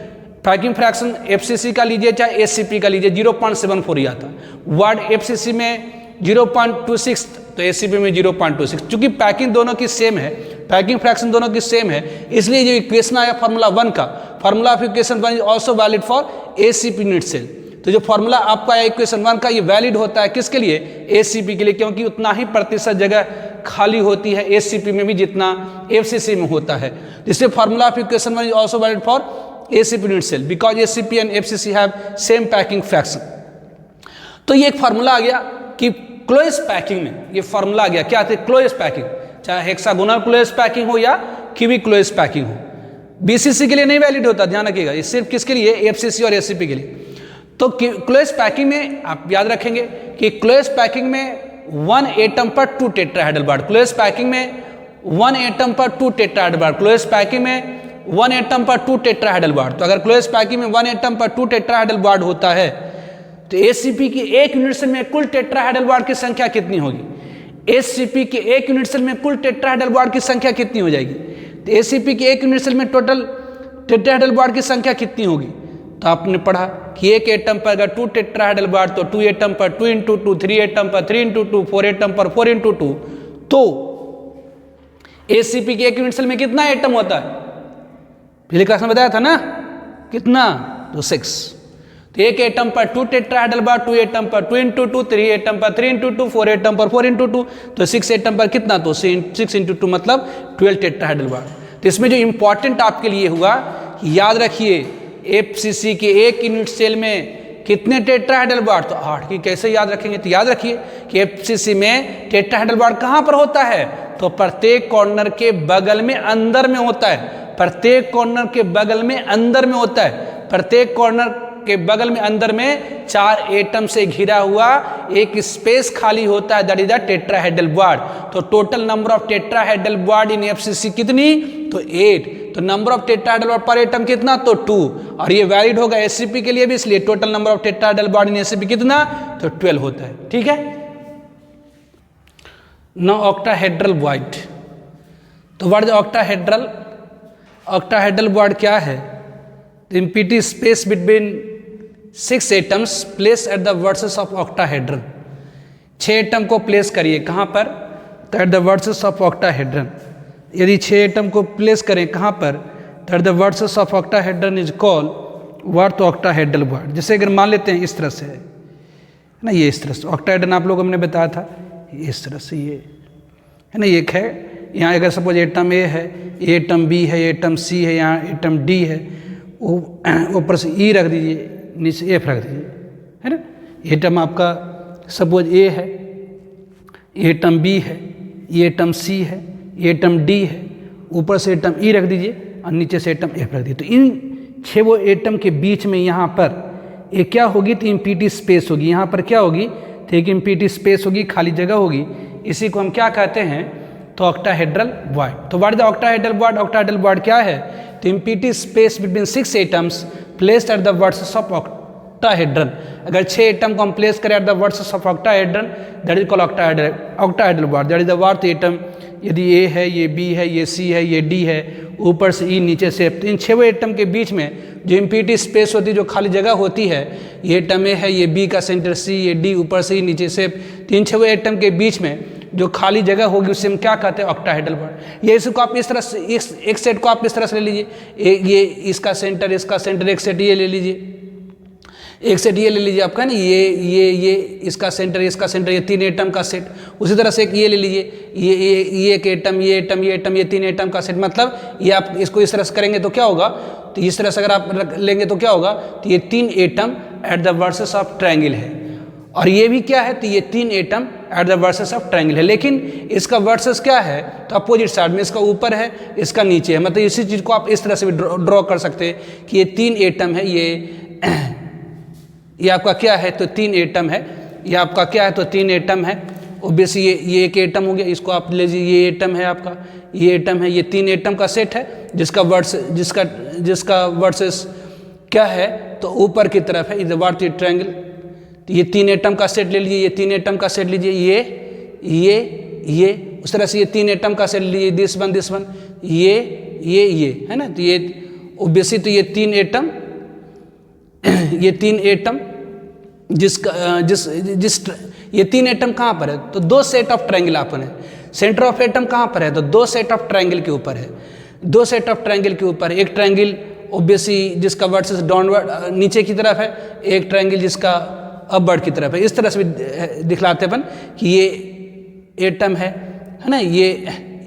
पैकिंग फ्रैक्शन एफसीसी का लीजिए चाहे एससीपी का लीजिए 0.74 ही आता। वर्ड एफसीसी में 0.26, तो एससीपी में 0.26। चूंकि पैकिंग दोनों की सेम है, पैकिंग फ्रैक्शन दोनों की सेम है, इसलिए जो इक्वेशन आया फार्मूला 1 का, formula of equation 1 is also valid for ACP unit cell. तो जो फार्मूला आपका आया इक्वेशन 1 का, ये वैलिड होता है किसके लिए, एसीपी के लिए, क्योंकि उतना ही प्रतिशत जगह खाली होती है एसीपी में भी जितना एफसीसी में होता है। जिससे formula of equation 1 is also valid for ACP unit cell because ACP and FCC have same packing fraction। तो ये एक फार्मूला आ गया कि क्लोज पैकिंग में, ये फार्मूला आ गया क्या, क्लोज पैकिंग। चाहे हेक्सागोनल क्लोज पैकिंग हो या क्यूबिक क्लोज पैकिंग हो। बीसीसी के लिए नहीं वैलिड होता, ध्यान रखिएगा, ये सिर्फ किसके लिए, एफसीसी और एससीपी के लिए। तो क्लोज पैकिंग में आप याद रखेंगे कि क्लोज पैकिंग में 1 एटम पर 2 टेट्राहेड्रल बॉन्ड, क्लोज पैकिंग में 1 एटम पर 2 टेट्राहेड्रल बॉन्ड, क्लोज पैकिंग में 1 एटम पर 2 टेट्राहेड्रल बॉन्ड। तो अगर क्लोज पैकिंग में 1 एटम पर 2 टेट्राहेड्रल बॉन्ड होता है तो एसीपी की एक यूनिट सेल में कुल टेट्राहेड्रल बॉन्ड की संख्या कितनी होगी, एससीपी के एक यूनिट सेल में कुल टेट्राहेड्रल बॉन्ड की संख्या कितनी हो जाएगी। तो एसीपी के एक यूनिट सेल में टोटल टेट्राहेड्रल बॉन्ड की संख्या कितनी होगी। तो आपने पढ़ा कि एक एटम पर अगर 2 टेट्राहेड्रल बॉन्ड तो 2 एटम पर 2 × 2, 3 एटम पर 3 × 2, 4 एटम पर 4 × 2। तो एसीपी के एक यूनिट सेल में कितना एटम होता है, पिछले क्लास में बताया था ना, कितना, तो 6। तो एक एटम पर 2 टेट्राहेड्रल बॉन्ड, 2 एटम पर 2 × 2, 3 एटम पर 3 × 2, 4 एटम पर 4 × 2, तो 6 एटम पर कितना, तो 6 × 2 मतलब 12 टेट्राहेड्रल बॉन्ड। तो इसमें जो इंपॉर्टेंट आपके लिए हुआ, याद रखिए एफसीसी के एक यूनिट सेल में कितने टेट्राहेड्रल बॉन्ड, तो 8 की कैसे याद रखेंगे। तो याद रखिए कि एफसीसी में टेट्राहेड्रल बॉन्ड कहाँ पर होता है, तो प्रत्येक कॉर्नर के बगल में अंदर में होता है, प्रत्येक कॉर्नर के बगल में अंदर में होता है, प्रत्येक कॉर्नर के बगल में अंदर में 4 एटम से घिरा हुआ एक स्पेस खाली होता है, that is the tetrahedral bond. तो total number of tetrahedral bond in FCC कितनी, तो 8। तो number of tetrahedral bond per atom कितना, तो 2। और ये वैलिड होगा एससीपी के लिए भी, इसलिए total number of tetrahedral bond in SCP कितना, तो 12 होता है, ठीक है। नाउ ऑक्टाहेड्रल बॉन्ड, तो what is octahedral, octahedral bond क्या है, empty space between 6 atoms place at the vertices of octahedron. 6 atom को प्लेस करिए कहाँ पर, तो eight the vertices of octahedron. यदि 6 एटम को प्लेस करें कहाँ पर, तो eight the vertices of octahedron is called what, तो ऑक्टाहेड्रल बॉन्ड। जैसे अगर मान लेते हैं इस तरह से है ना, ये इस तरह से ऑक्टाहेड्रन आप लोगों को हमने बताया था, इस तरह से ये है ना, एक है यहाँ, अगर सपोज एटम ए है, एटम बी है, एटम सी है, यहाँ एटम डी है, ऊपर से ई रख दीजिए, नीचे एफ रख दीजिए, है ना। एटम आपका सपोज ए है, एटम बी है, एटम सी है, एटम डी है, ऊपर से एटम ई रख दीजिए और नीचे से एटम एफ रख दीजिए। तो इन 6 वो एटम के बीच में यहाँ पर एक क्या होगी, तो एम्प्टी स्पेस होगी, यहाँ पर क्या होगी, तो एक एम्प्टी स्पेस होगी, खाली जगह होगी, इसी को हम क्या कहते हैं, तो ऑक्टाहेड्रल बॉन्ड। तो what is the octahedral bond, octahedral bond क्या है, तो empty space between 6 atoms placed at the vertices of octahedron. अगर 6 एटम को हम प्लेस करें eight the vertices of octahedron, that is called octahedral bond. That is the worth atom, यदि ए है, ये बी है, ये सी है, ये डी है, ऊपर से ई, नीचे से एफ। तो इन 6 एटम के बीच में जो एम्प्टी स्पेस होती है, जो खाली जगह होती है, ये एटम ए है, ये बी का सेंटर सी, ये डी, ऊपर से ई, नीचे से एफ। 3 एटम के बीच में जो खाली जगह होगी उसे हम क्या कहते हैं, ऑक्टाहेड्रल बॉन्ड। ये इसको आप इस तरह से, एक सेट को आप इस तरह से ले लीजिए, ये इसका सेंटर, इसका सेंटर, एक सेट ये ले लीजिए, एक सेट ये ले लीजिए आपका ना, ये इसका सेंटर, इसका सेंटर, ये 3 एटम का सेट। उसी तरह से एक ये ले लीजिए, ये एक एटम, ये एटम, ये एटम, ये 3 एटम का सेट। मतलब ये आप इसको इस तरह से करेंगे तो क्या होगा, तो इस तरह से अगर आप लेंगे तो क्या होगा, तो ये 3 atom at the vertices of triangle है, और ये भी क्या है, तो ये 3 atom at the vertices of triangle है। लेकिन इसका वर्सेस क्या है, तो अपोजिट साइड में, इसका ऊपर है, इसका नीचे है। मतलब इसी चीज़ को आप इस तरह से भी ड्रॉ कर सकते हैं कि ये 3 एटम है, ये आपका क्या है, तो 3 एटम है, ये आपका क्या है, तो 3 एटम है। ओब्वियसली ये एक एटम हो गया, इसको आप ले लीजिए, ये एटम है आपका, ये एटम है, ये 3 एटम का सेट है, जिसका वर्सेस क्या है, तो ऊपर की तरफ है, इज द वर्थ ट्रायंगल। तो ये 3 एटम का सेट ले लीजिए, ये 3 एटम का सेट लीजिए, ये उस तरह से ये 3 एटम का सेट लीजिए, दिस वन, ये है ना। तो ये ओब्वियसली, तो ये 3 एटम, ये 3 एटम ये 3 एटम कहाँ पर है, तो 2 सेट ऑफ ट्रायंगल आपन है। सेंटर ऑफ एटम कहाँ पर है, तो 2 सेट ऑफ ट्रायंगल के ऊपर है, 2 सेट ऑफ ट्रायंगल के ऊपर। एक ट्रायंगल ओब्वियसली जिसका वर्सेस डाउनवर्ड नीचे की तरफ है, एक ट्रायंगल जिसका अपवर्ड की तरफ है। इस तरह से भी दिखलाते अपन कि ये एटम है ना, ये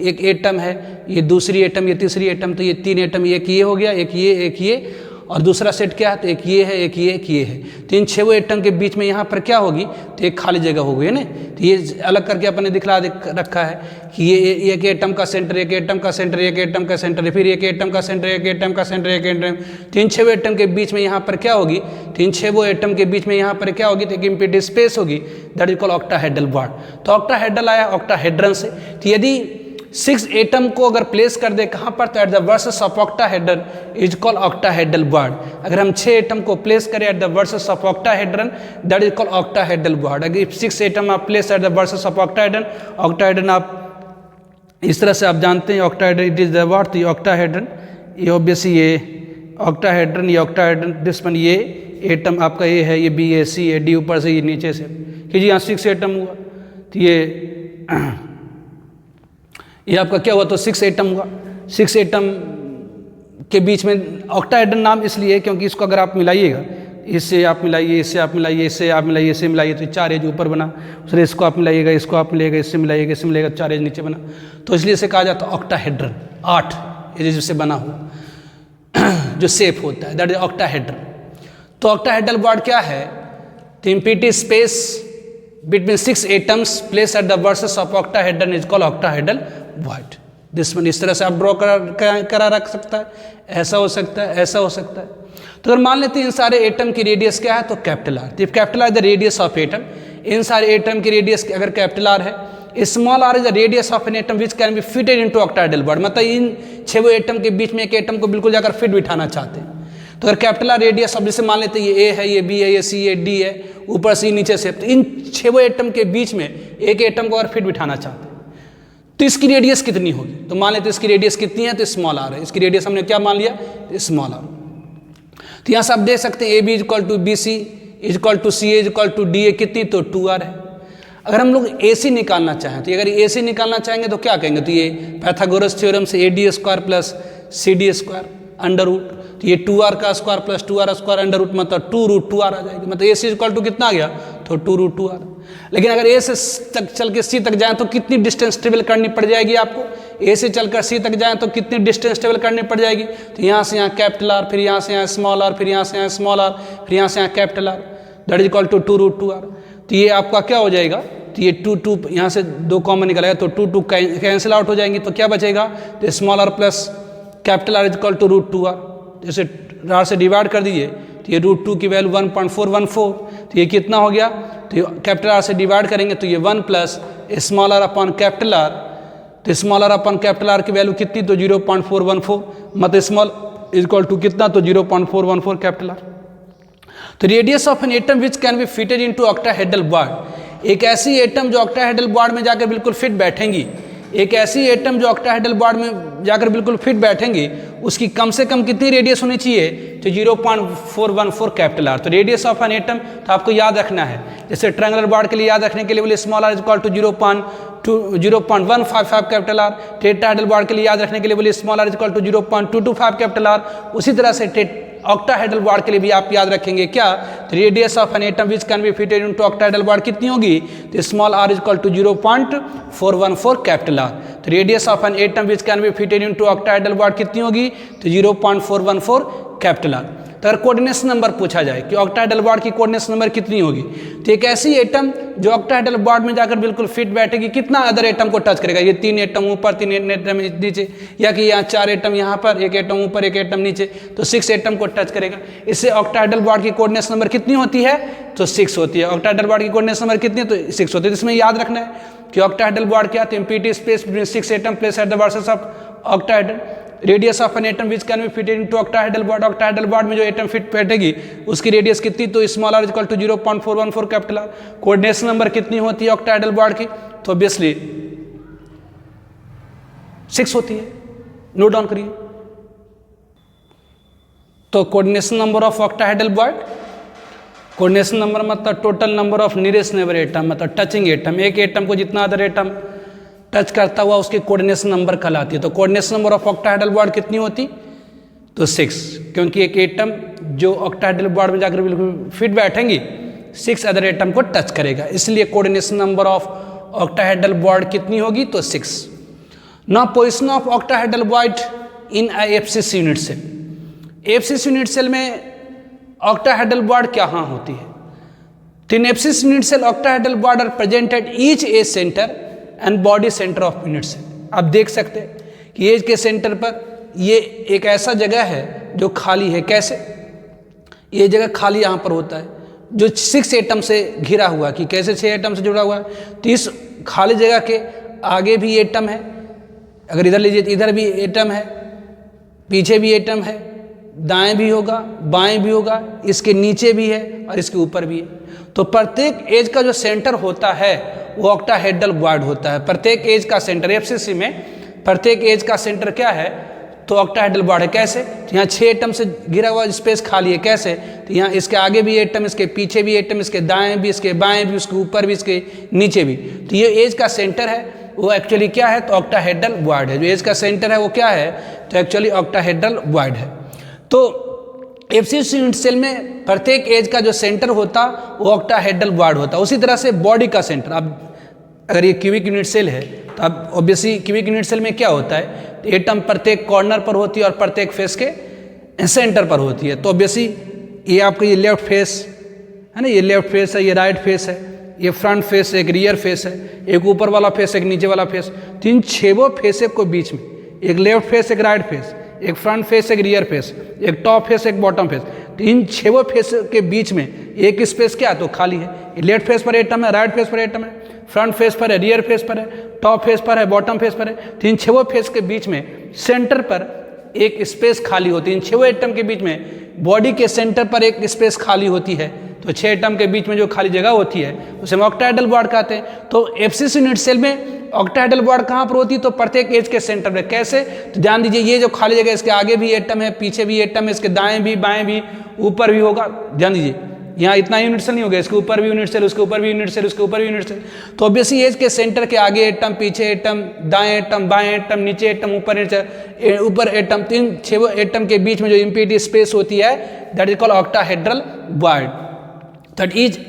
एक एटम है, ये दूसरी एटम, ये तीसरी एटम, तो ये 3 एटम, एक ये हो गया, एक ये और दूसरा सेट क्या है, तो एक ये है, एक ये, एक ये है। तो इन 6 एटम के बीच में यहाँ पर क्या होगी, तो एक खाली जगह होगी, है ना। तो ये अलग करके अपने दिखला रखा है कि ये एक एटम का सेंटर, एक एटम का सेंटर, एक एटम का सेंटर, फिर एक एटम का सेंटर, एक एटम का सेंटर, एक एटम। तो इन 6 एटम के बीच में यहाँ पर क्या होगी, तो इन 6 एटम के बीच में यहाँ पर क्या होगी, तो एक एम्प्टी स्पेस होगी, that is called octahedral bond. तो ऑक्टाहेड्रल आया ऑक्टाहेड्रन से। तो यदि 6 एटम को अगर प्लेस कर दे कहाँ पर, तो eight the vertices of octahedron is called octahedral bond. अगर हम 6 एटम को प्लेस करें eight the vertices of octahedron, that is called octahedral bond. अगर 6 एटम आप place at the vertices of octahedron, octahedron आप इस तरह से आप जानते हैं octahedron it is the what, तो ऑक्टाहेड्रन ये ऑब्वियसली ये ऑक्टाहेड्रन, ये ऑक्टाहेड्रन दिस वन, ये एटम आपका ये है, ये B A C A D ऊपर से ये नीचे से, कि जी यहाँ 6 एटम हुआ, तो ये आपका क्या हुआ, तो 6 एटम हुआ। 6 एटम के बीच में ऑक्टाहेड्रन नाम इसलिए क्योंकि इसको अगर आप मिलाइएगा, इससे आप मिलाइए, इससे आप मिलाइए, इससे आप मिलाइए, इससे मिलाइए, तो 4 एज ऊपर बना, फिर इसको आप मिलाइएगा, इसको आप मिलाइएगा, इससे मिलाइएगा, इससे मिलाइएगा, 4 एज नीचे बना। तो इसलिए इसे कहा जाता है ऑक्टाहेड्रन, 8 एज से बना हुआ जो शेप होता है, दैट इज ऑक्टाहेड्रन। तो ऑक्टाहेड्रल बॉन्ड क्या है, तो empty space between 6 atoms place at the vertices of octahedron is called octahedral bond. This one इस तरह से आप ड्रॉ करा रख सकता है, ऐसा हो सकता है, ऐसा हो सकता है। तो अगर मान लेते हैं इन सारे एटम की रेडियस क्या है, तो कैपिटल आर। तो capital R is the radius of atom. इन सारे एटम की रेडियस अगर कैपिटल आर है, small R is the radius of an atom which can be fitted into octahedral bond. मतलब इन 6 एटम के बीच में एक एटम को बिल्कुल जाकर फिट बिठाना चाहते हैं। तो अगर कैपिटल आर रेडियस, अब जैसे मान लेते हैं ये ए है, ये बी है, ये सी है, डी है, ऊपर से नीचे से, तो इन 6 एटम के बीच में एक एटम को अगर फिट बिठाना चाहते हैं तो इसकी रेडियस कितनी होगी, तो मान लेते हैं इसकी रेडियस कितनी है, तो स्मॉल आर है। इसकी रेडियस हमने क्या मान लिया, स्मॉल आर। तो यहाँ से आप देख सकते हैं A B is equal to B C is equal to C is equal to D A कितनी, तो 2r है। अगर हम लोग ए सी निकालना चाहें, तो अगर ए सी निकालना चाहेंगे तो क्या कहेंगे, तो ये पाइथागोरस थ्योरम से A D square plus C D square under root, तो ये 2r का square plus 2r square under root, मतलब 2√2r आ जाएगी। मतलब ए सी इक्वल टू कितना आ गया, तो 2√2r। लेकिन अगर ए से तक चल के सी तक जाएं तो कितनी डिस्टेंस ट्रेवल करनी पड़ जाएगी आपको, ए से चलकर सी तक जाएं तो कितनी डिस्टेंस ट्रेवल करनी पड़ जाएगी, तो यहाँ से यहाँ कैपिटल आर, फिर यहाँ से यहाँ स्मॉल आर, फिर यहाँ से यहाँ स्मॉल आर, फिर यहाँ से यहाँ capital R, that is equal to 2√2r। तो ये आपका क्या हो जाएगा, तो ये 2 यहाँ से 2 कॉमन निकलेगा, तो 2 कैंसिल आउट हो जाएंगे, तो क्या बचेगा, तो small R plus capital R is equal to √2r। जैसे आर से डिवाइड कर दीजिए, तो ये √2 की वैल्यू 1.414, तो ये कितना हो गया, तो कैपिटल आर से डिवाइड करेंगे तो ये 1 plus small R upon capital R, तो small R upon capital R की वैल्यू कितनी, तो 0.414, मतलब स्मॉल इज इक्वल टू कितना, तो 0.414 कैपिटल आर। तो radius of an atom which can be fitted into octahedral bond, एक ऐसी एटम जो ऑक्टाहेड्रल बॉन्ड में जाकर बिल्कुल फिट बैठेंगी, एक ऐसी एटम जो ऑक्टाहेड्रल बॉन्ड में जाकर बिल्कुल फिट बैठेंगी, उसकी कम से कम कितनी रेडियस होनी चाहिए, तो 0.414 कैपिटल आर। तो रेडियस ऑफ एन एटम तो आपको याद रखना है, जैसे ट्रायंगुलर बॉन्ड के लिए याद रखने के लिए बोले small R is equal to 0.155 capital R, tetrahedral bond के लिए याद रखने के लिए बोले small R is equal to 0.225 capital R. उसी तरह से ऑक्टाहेड्रल बॉन्ड के लिए भी आप याद रखेंगे क्या, तो radius of an atom which can be fitted into octahedral bond कितनी होगी, तो small R is equal to 0.414 capital R. तो radius of an atom which can be fitted into octahedral bond कितनी होगी, तो 0.414 कैपिटल आर। तो अगर कोऑर्डिनेशन नंबर पूछा जाए कि ऑक्टाहेड्रल बॉन्ड की कोऑर्डिनेशन नंबर कितनी होगी, तो एक ऐसी एटम जो ऑक्टाहेड्रल बॉन्ड में जाकर बिल्कुल फिट बैठेगी, कितना अदर एटम को टच करेगा, ये 3 एटम ऊपर 3 एटम नीचे, या कि यहाँ 4 एटम यहाँ पर, 1 एटम ऊपर 1 एटम नीचे, तो 6 एटम को टच करेगा। इससे ऑक्टाहेड्रल बॉन्ड की कोऑर्डिनेशन नंबर कितनी होती है, तो 6 होती है। ऑक्टाहेड्रल बॉन्ड की कोऑर्डिनेशन नंबर कितनी है, तो 6 होती है। इसमें याद रखना है कि ऑक्टाहेड्रल बॉन्ड क्या, तो empty space between 6 atom place at the vertices of octahedral, radius of an atom which can be fitted into octahedral bond, octahedral bond में जो एटम फिट बैठेगी उसकी रेडियस कितनी, तो small R is equal to 0.414 capital R. Coordination number कितनी होती है ऑक्टाहेड्रल बॉन्ड की, तो ऑब्वियसली 6 होती है, नोट डाउन करिए। तो coordination number of octahedral bond, coordination number मतलब total number of nearest neighbour atom, मतलब टचिंग एटम, एक एटम को जितना अदर एटम टच करता हुआ उसके कोऑर्डिनेशन नंबर कहलाती है। तो coordination number of octahedral bond कितनी होती, तो 6, क्योंकि एक एटम जो ऑक्टाहेड्रल बॉन्ड में जाकर बिल्कुल फिट बैठेंगी 6 अदर एटम को टच करेगा, इसलिए coordination number of octahedral bond कितनी होगी, तो 6। Now position of octahedral bond in IFCC unit से, एफसीसी यूनिट सेल में ऑक्टाहेड्रल बॉन्ड क्या हाँ होती है? तो in FCC unit cell octahedral bond are present at each edge centre and body centre of unit cell. आप देख सकते हैं कि एज के सेंटर पर ये एक ऐसा जगह है जो खाली है। कैसे? ये जगह खाली यहाँ पर होता है जो 6 एटम से घिरा हुआ। कि कैसे 6 एटम से जुड़ा हुआ है? तो इस खाली जगह के आगे भी एटम है, अगर इधर लीजिए तो इधर भी एटम है, पीछे भी एटम है, दाएं भी होगा, बाएं भी होगा, इसके नीचे भी है और इसके ऊपर भी है। तो प्रत्येक एज का जो सेंटर होता है वो ऑक्टाहेड्रल बॉन्ड होता है। प्रत्येक एज का सेंटर एफसीसी में प्रत्येक एज का सेंटर क्या है? तो ऑक्टाहेड्रल बॉन्ड है। कैसे? तो यहाँ 6 एटम से घिरा हुआ स्पेस खाली है। कैसे? तो यहाँ इसके आगे भी एटम, इसके पीछे भी एटम, इसके दाएं भी, इसके बाएं भी, उसके ऊपर भी, इसके नीचे भी। तो ये एज का सेंटर है वो एक्चुअली क्या है? तो ऑक्टाहेड्रल बॉन्ड है। जो एज का सेंटर है वो क्या है? तो एक्चुअली ऑक्टाहेड्रल बॉन्ड है। तो एफसीसी यूनिट सेल में प्रत्येक एज का जो सेंटर होता वो ऑक्टाहेड्रल बॉन्ड होता। उसी तरह से बॉडी का सेंटर, अब अगर ये क्यूबिक यूनिट सेल है तो अब ऑब्वियसली क्यूबिक यूनिट सेल में क्या होता है? तो एटम प्रत्येक कॉर्नर पर होती है और प्रत्येक फेस के सेंटर पर होती है। तो ऑब्वियसली ये आपका ये लेफ्ट फेस है ना, ये लेफ्ट फेस है, ये राइट फेस है, ये फ्रंट फेस है, एक रियर फेस है, एक ऊपर वाला फेस, एक नीचे वाला फेस। तो इन 6 फेस को बीच में एक लेफ्ट फेस, एक राइट फेस, एक फ्रंट फेस, एक रियर फेस, एक टॉप फेस, एक बॉटम फेस। तो इन 6 फेस के बीच में एक स्पेस क्या है? तो खाली है। लेफ्ट फेस पर एटम है, राइट फेस पर एटम है, फ्रंट फेस पर है, रियर फेस पर है, टॉप फेस पर है, बॉटम फेस पर है। तो इन 6 फेस के बीच में सेंटर पर एक स्पेस खाली होती है। इन 6 एटम के बीच में बॉडी के सेंटर पर एक स्पेस खाली होती है। तो 6 एटम के बीच में जो खाली जगह होती है उसे हम ऑक्टाहेड्रल बॉन्ड कहते हैं। तो एफसीसी यूनिट सेल में ऑक्टाहेड्रल बॉन्ड कहाँ पर होती है? तो प्रत्येक एज के सेंटर में। कैसे? तो ध्यान दीजिए ये जो खाली जगह इसके आगे भी एटम है, पीछे भी एटम है, इसके दाएं भी, बाएं भी, ऊपर भी होगा। ध्यान दीजिए यहाँ इतना यूनिट सेल नहीं होगा, इसके ऊपर भी यूनिट सेल, उसके ऊपर भी यूनिट सेल, उसके ऊपर भी यूनिट सेल। तो ऑब्वियसली एज के सेंटर के आगे एटम, पीछे एटम, दाएं एटम, बाएं एटम, नीचे एटम, ऊपर एटम। 6 एटम के बीच में जो एम्प्टी स्पेस होती है that is called octahedral bond. That is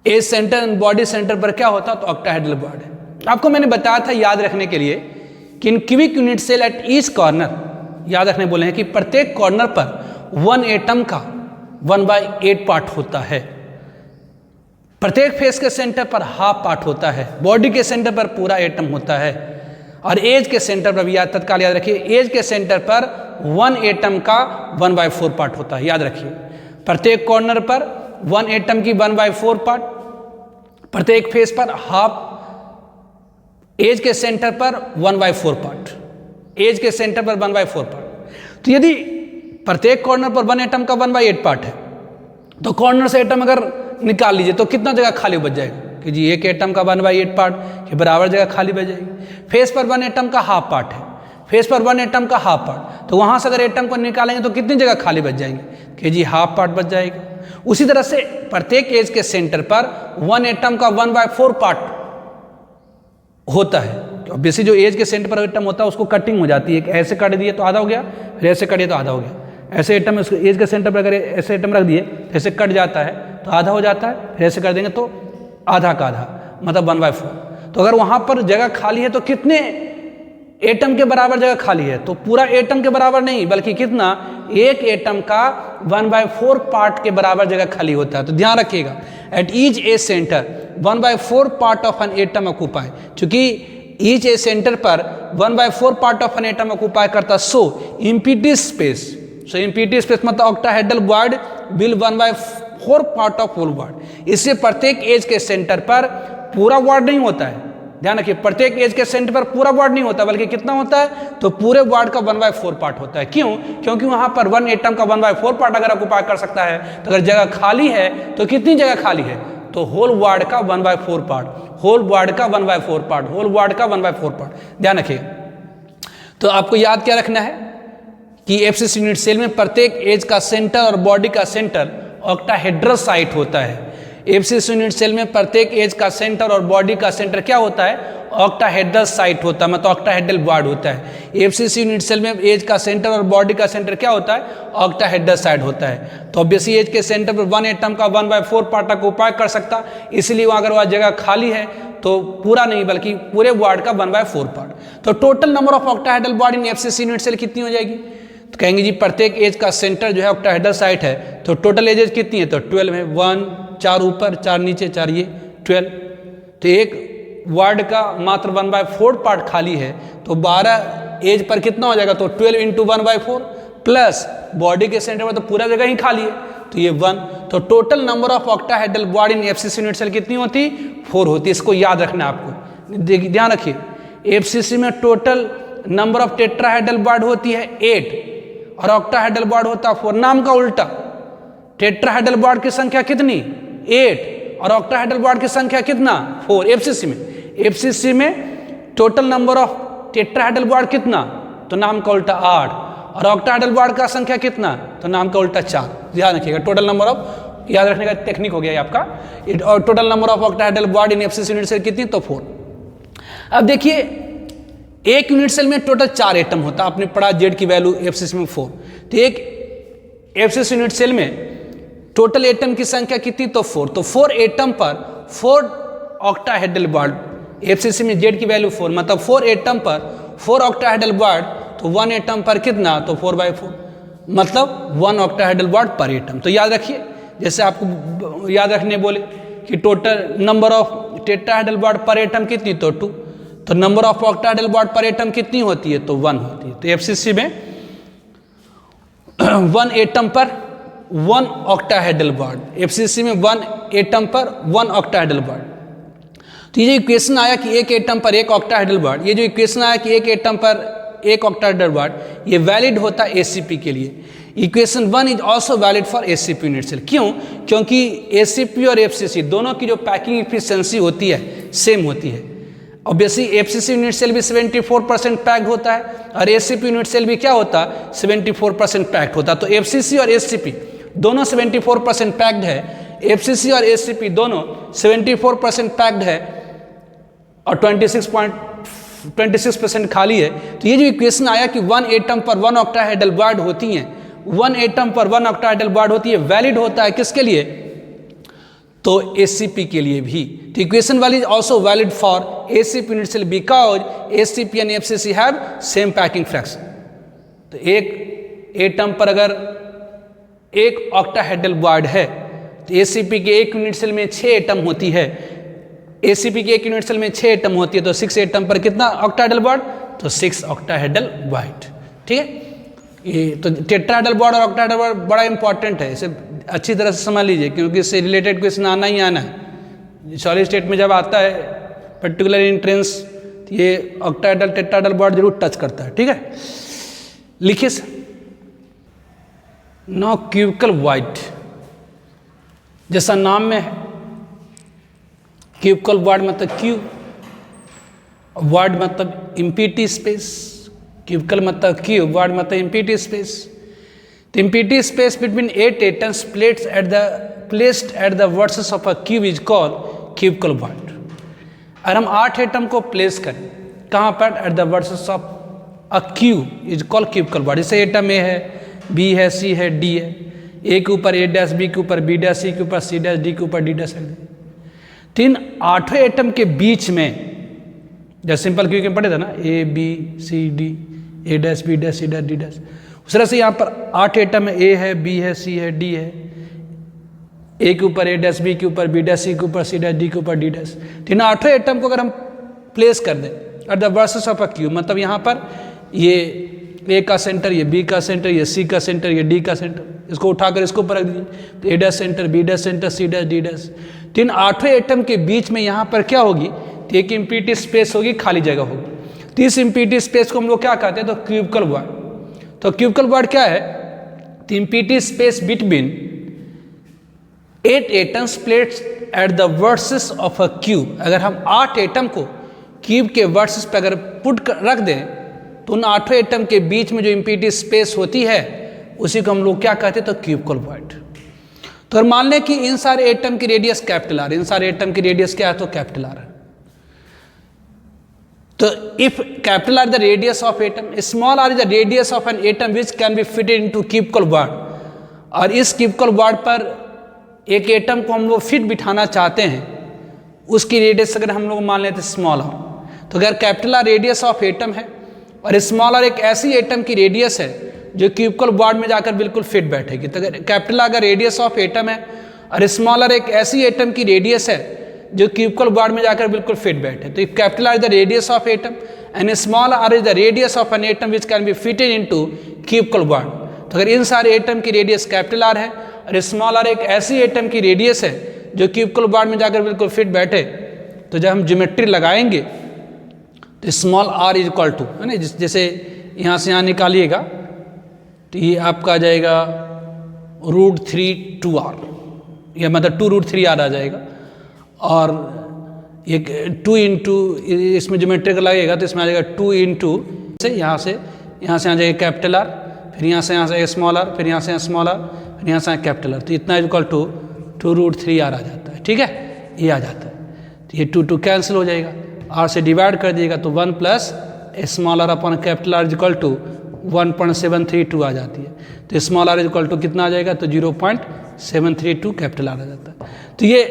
edge centre and body centre पर क्या होता है? तो ऑक्टाहेड्रल बॉन्ड है। आपको मैंने बताया था याद रखने के लिए कि in cubic unit cell at each corner, याद रखने बोले हैं कि प्रत्येक कॉर्नर पर 1 एटम का 1/8 पार्ट होता है। प्रत्येक फेस के सेंटर पर हाफ पार्ट होता है, बॉडी के सेंटर पर पूरा एटम होता है, और एज के सेंटर पर भी तत्काल याद रखिए, एज के सेंटर पर 1 एटम का 1/4 पार्ट होता है। याद रखिए प्रत्येक कॉर्नर पर 1 एटम की 1/4 पार्ट, प्रत्येक फेस पर हाफ, एज के सेंटर पर 1/4 पार्ट, एज के सेंटर पर 1/4 पार्ट। तो यदि प्रत्येक कॉर्नर पर 1 एटम का 1/8 पार्ट है तो कॉर्नर से एटम अगर निकाल लीजिए तो कितना जगह खाली बच जाएगा? कि जी 1 एटम का 1/8 पार्ट के बराबर जगह खाली बच जाएगी। फेस पर 1 एटम का हाफ पार्ट है, फेस पर 1 एटम का हाफ पार्ट, तो वहां से अगर एटम को निकालेंगे तो कितनी जगह खाली बच जाएंगे? कि जी हाफ पार्ट बच जाएगा। उसी तरह से प्रत्येक एज के सेंटर पर 1 एटम का 1/4 पार्ट होता है। ऑब्वियसली जो एज के सेंटर पर एटम होता है उसको कटिंग हो जाती है, ऐसे काट दिए तो आधा हो गया, फिर ऐसे काटिए तो आधा हो गया। ऐसे एटम एज के सेंटर पर अगर ऐसे एटम रख दिए तो ऐसे कट जाता है तो आधा हो जाता है, फिर ऐसे कर देंगे तो आधा का आधा, मतलब 1/4। तो अगर वहां पर जगह खाली है तो कितने एटम के बराबर जगह खाली है? तो पूरा एटम के बराबर नहीं, बल्कि कितना? 1 एटम का 1/4 पार्ट के बराबर जगह खाली होता है। तो ध्यान रखिएगा at each edge centre 1/4 part of an atom occupy, चूंकि ईच एज सेंटर पर 1/4 part of an atom occupy करता, so empty space, so empty space मतलब octahedral bond will 1/4 part of whole bond. इससे प्रत्येक एज के सेंटर पर पूरा बॉन्ड नहीं होता है, ध्यान रखिए प्रत्येक एज के सेंटर पर पूरा बॉन्ड नहीं होता, बल्कि कितना होता है? तो पूरे बॉन्ड का 1/4 पार्ट होता है। क्यों? क्योंकि वहां पर 1 एटम का 1/4 पार्ट अगर ऑक्यूपाई कर सकता है तो अगर जगह खाली है तो कितनी जगह खाली है? तो होल बॉन्ड का 1/4 पार्ट, होल बॉन्ड का 1/4 पार्ट, होल बॉन्ड का 1/4 पार्ट। ध्यान रखिए। तो आपको याद क्या रखना है कि एफसीसी यूनिट सेल में प्रत्येक एज का सेंटर और बॉडी का सेंटर ऑक्टाहेड्रल साइट होता है। एफसीसी यूनिट सेल में प्रत्येक एज का सेंटर और बॉडी का सेंटर क्या होता है? ऑक्टाहेड्रल साइट होता है, मतलब ऑक्टाहेड्रल बॉन्ड होता है। एफसीसी यूनिट सेल में एज का सेंटर और बॉडी का सेंटर क्या होता है? ऑक्टाहेड्रल साइट होता है। तो ऑब्वियसली एज के सेंटर पर 1 एटम का 1/4 पार्ट को उपाय कर सकता, इसलिए वहां अगर वह जगह खाली है तो पूरा नहीं बल्कि पूरे बॉन्ड का 1/4 पार्ट। तो total number of octahedral bond in FCC unit cell कितनी हो जाएगी? तो कहेंगे जी प्रत्येक एज का सेंटर जो है ऑक्टाहेड्रल साइट है, तो टोटल एजेज कितनी है, तो 12 है, 1 4 ऊपर 4 नीचे 4 ये 12। तो एक वार्ड का मात्र 1/4 पार्ट खाली है, तो 12 एज पर कितना हो जाएगा, तो 12 इंटू 1/4 प्लस बॉडी के सेंटर में तो पूरा जगह ही खाली है, तो ये 1। तो total number of octahedral ward in FCC unit cell कितनी होती, 4 होती है। इसको याद रखना है आपको, ध्यान रखिए। एफसीसी में total number of tetrahedral ward होती है 8 और ऑक्टाहेड्रल वार्ड होता है 4। नाम का उल्टा, टेट्राहेड्रल वार्ड की संख्या कितनी 8 और ऑक्टाहेड्रल वार्ड की संख्या कितना 4 एफसीसी में। एफसीसी में total number of tetrahedral ward कितना, तो नाम का उल्टा 8 और ऑक्टाहेड्रल वार्ड का संख्या कितना, तो नाम का उल्टा 4। ध्यान रखिएगा, टोटल नंबर ऑफ, याद रखने का टेक्निक हो गया ये आपका। और total number of octahedral ward in FCC unit cell कितनी, तो 4। अब देखिए एक यूनिट सेल में टोटल 4 एटम होता है, आपने पढ़ा जेड की वैल्यू एफसीसी में 4। तो एक एफसीसी यूनिट सेल में टोटल एटम की संख्या कितनी, तो 4। तो 4 एटम पर 4 ऑक्टाहेड्रल वार्ड, एफसीसी में जेड की वैल्यू 4, मतलब 4 एटम पर 4 ऑक्टाहेड्रल वार्ड, तो 1 एटम पर कितना, तो 4/4, मतलब 1 ऑक्टाहेड्रल वार्ड पर एटम। तो याद रखिए, जैसे आपको याद रखने बोले कि total number of tetrahedral ward पर एटम कितनी, तो 2। तो नंबर ऑफ ऑक्टाहेड्रल वार्ड पर एटम कितनी होती है, तो 1 होती है। तो एफसीसी में 1 एटम पर 1 ऑक्टाहेड्रल वार्ड, एफसीसी में 1 एटम पर 1 ऑक्टाहेड्रल वार्ड। तो ये जो इक्वेशन आया कि एक एटम पर 1 ऑक्टाहेड्रल वार्ड, ये जो इक्वेशन आया कि एक एटम पर 1 ऑक्टाहेड्रल वार्ड, ये वैलिड होता है एसीपी के लिए। Equation 1 is also valid for ACP unit cell. क्यों, क्योंकि एसीपी और एफसीसी दोनों की जो पैकिंग इफिशिएंसी होती है सेम होती है। ऑब्वियसली एफसीसी यूनिट सेल भी 74% पैक्ड होता है और एसीपी यूनिट सेल भी क्या होता है, 74% पैक्ड होता है। तो एफसीसी और एसीपी दोनों 74% पैक्ड है, एफसीसी और एसीपी दोनों 74% पैक्ड है और 26% खाली है। तो ये जो इक्वेशन आया कि 1 एटम पर 1 ऑक्टाहेड्रल वार्ड होती हैं, 1 एटम पर 1 ऑक्टाहेड्रल वार्ड होती है, वैलिड होता है किसके लिए, तो एसीपी के लिए भी। तो इक्वेशन वाली is also valid for ACP unit cell because ACP and FCC have same packing fraction. तो एक एटम पर अगर 1 ऑक्टाहेड्रल वार्ड है, तो एसीपी के एक यूनिट सेल में 6 एटम होती है, एसीपी के एक यूनिट सेल में 6 एटम होती है, तो 6 एटम पर कितना ऑक्टाहेड्रल वार्ड, तो 6 ऑक्टाहेड्रल वार्ड। ठीक है, ये तो टेट्राहेड्रल वार्ड और ऑक्टाहेड्रल वार्ड बड़ा इंपॉर्टेंट है, इसे अच्छी तरह से समझ लीजिए क्योंकि इससे रिलेटेड क्वेश्चन आना ही आना है। सॉलिड स्टेट में जब आता है पर्टिकुलर एंट्रेंस, ये ऑक्टाहेड्रल टेट्राहेड्रल वार्ड जरूर टच करता है। ठीक है, लिखिए नो क्यूबिकल वार्ड, जैसा नाम में है क्यूबिकल वार्ड मतलब क्यूब, वार्ड मतलब इम्पीटी स्पेस, क्यूबिकल मतलब क्यूब, वार्ड मतलब इम्पीटी space. The empty space between 8 atoms placed at the vertices of a cube is called cubical void. अगर हम 8 एटम को प्लेस करें कहाँ पर, eight the vertices of a cube is called cubical void। जैसे एटम ए है, बी है, सी है, डी है, ए के ऊपर ए डैश, बी के ऊपर बी डैश, सी के ऊपर सी डैश, डी के ऊपर डी डैश। तो इन 8 एटम के बीच में, जब सिंपल क्यूब में पढ़े थे ना, A B C D, A dash B dash C dash D dash, उस तरह से यहाँ पर 8 एटम है, ए है, बी है, सी है, डी है, ए के ऊपर ए डैश, बी के ऊपर बी डैश, सी के ऊपर सी डैश, डी के ऊपर डी डैश। तो इन 8 एटम को अगर हम प्लेस कर दें eight the vertices of a cube, मतलब यहाँ पर ये ए का सेंटर, ये बी का सेंटर, ये सी का सेंटर, ये डी का सेंटर, इसको उठाकर इसको ऊपर रख दीजिए, तो A dash centre, B dash centre, C dash, D dash. तो इन 8 एटम के बीच में यहाँ पर क्या होगी, तो एक इम्पीटी स्पेस होगी, खाली जगह होगी। तो इस इम्पीटी स्पेस को हम लोग क्या कहते हैं, तो क्यूबिकल वार्ड। तो क्यूबिकल वार्ड क्या है, तो empty space between 8 atoms placed at the vertices of a cube. अगर हम 8 एटम को क्यूब के वर्टिसेस पे अगर रख दें, तो उन 8 एटम के बीच में जो इम्पीटी स्पेस होती है उसी को हम लोग क्या कहते हैं, तो क्यूबिकल वार्ड। तो अगर मान लें कि इन सारे एटम की रेडियस कैपिटल आर, इन सारे एटम की रेडियस क्या है, तो कैपिटल आर है। तो if capital R is the radius of atom, small r is the radius of an atom which can be fitted into cubical word, और इस cubical word पर एक एटम को हम लोग फिट बिठाना चाहते हैं, उसकी रेडियस अगर हम लोग मान लेते हैं स्मॉल r, तो अगर capital R radius of atom है और स्मॉल r एक ऐसी एटम की रेडियस है जो क्यूबिकल बॉन्ड में जाकर बिल्कुल फिट बैठेगी। तो कैपिटल अगर रेडियस ऑफ एटम है और स्मॉलर एक ऐसी एटम की रेडियस है जो क्यूबिकल बॉन्ड में जाकर बिल्कुल फिट बैठे, तो capital R is the radius of atom and small R is the radius of an atom which can be fitted into cubical bond. तो अगर इन सारे एटम की रेडियस कैपिटल आर है और स्मॉल आर एक ऐसी एटम की रेडियस है जो क्यूबिकल बॉन्ड में जाकर बिल्कुल फिट बैठे, तो जब हम ज्योमेट्री लगाएंगे तो small R is equal to, है ना, जैसे यहाँ से यहाँ निकालिएगा तो ये आपका आ जाएगा √3 2r, या मतलब 2√3r आ जाएगा। और एक 2 इंटू इसमें ज्योमेट्री का लगेगा तो इसमें आ जाएगा 2 इंटू से यहाँ से आ जाएगा कैपिटल आर, फिर यहाँ से स्मॉल आर, फिर यहाँ से स्मॉल आर, फिर यहाँ से कैपिटल आर, तो इतना इक्वल टू 2√3r आ जाता है। ठीक है, ये आ जाता है। तो ये 2 कैंसिल हो जाएगा, आर से डिवाइड कर दिएगा तो 1 plus small R upon capital R equal to 1.732 आ जाती है। तो स्मॉल आर इक्वल टू कितना आ जाएगा, तो 0.732 कैपिटल आर आ जाता है। तो ये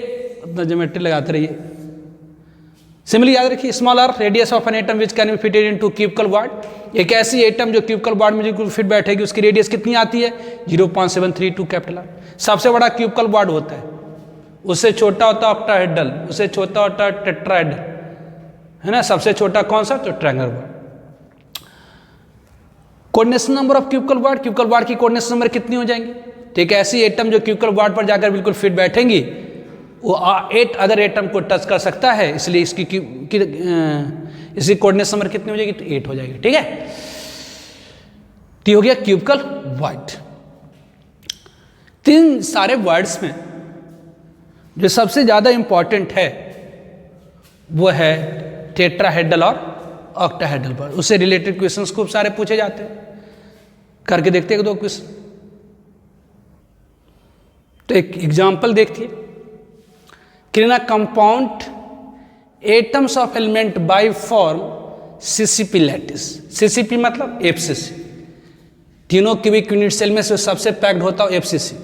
अपना ज्योमेट्री लगाते रहिए। सिमिलरली याद रखिए, small R radius of an atom which can be fitted into cubical bond. एक ऐसी एटम जो क्यूबिकल बॉन्ड में बिल्कुल फिट बैठेगी, उसकी रेडियस कितनी आती है, 0.732 कैपिटल आर। सबसे बड़ा क्यूबिकल बॉन्ड होता है, उससे छोटा होता है ऑक्टाहेड्रल, उससे छोटा होता है टेट्राहेड्रल, है ना। सबसे छोटा कौन सा, तो triangle bond. Coordination number of cubicle bond की कोऑर्डिनेशन नंबर कितनी हो जाएंगी, तो एक ऐसी एटम जो क्यूबिकल बॉन्ड पर जाकर बिल्कुल फिट बैठेंगी वो 8 अदर एटम को टच कर सकता है, इसलिए इसकी कोऑर्डिनेशन नंबर कितनी हो जाएगी, तो 8 हो जाएगी। ठीक है, तो हो गया क्यूबिकल बॉन्ड। तीन सारे वर्ड्स में जो सबसे ज्यादा इंपॉर्टेंट है वो है टेट्राहेड्रल और ऑक्टाहेड्रल बॉन्ड। उससे रिलेटेड क्वेश्चंस खूब सारे पूछे जाते हैं, करके देखते हैं 2 क्वेश्चन। तो एक एग्जांपल देखिए, कितना compound atoms of element B form CCP lattice. CCP मतलब एफसीसी, तीनों क्यूबिक यूनिट सेल में से सबसे पैक्ड होता है एफसीसी,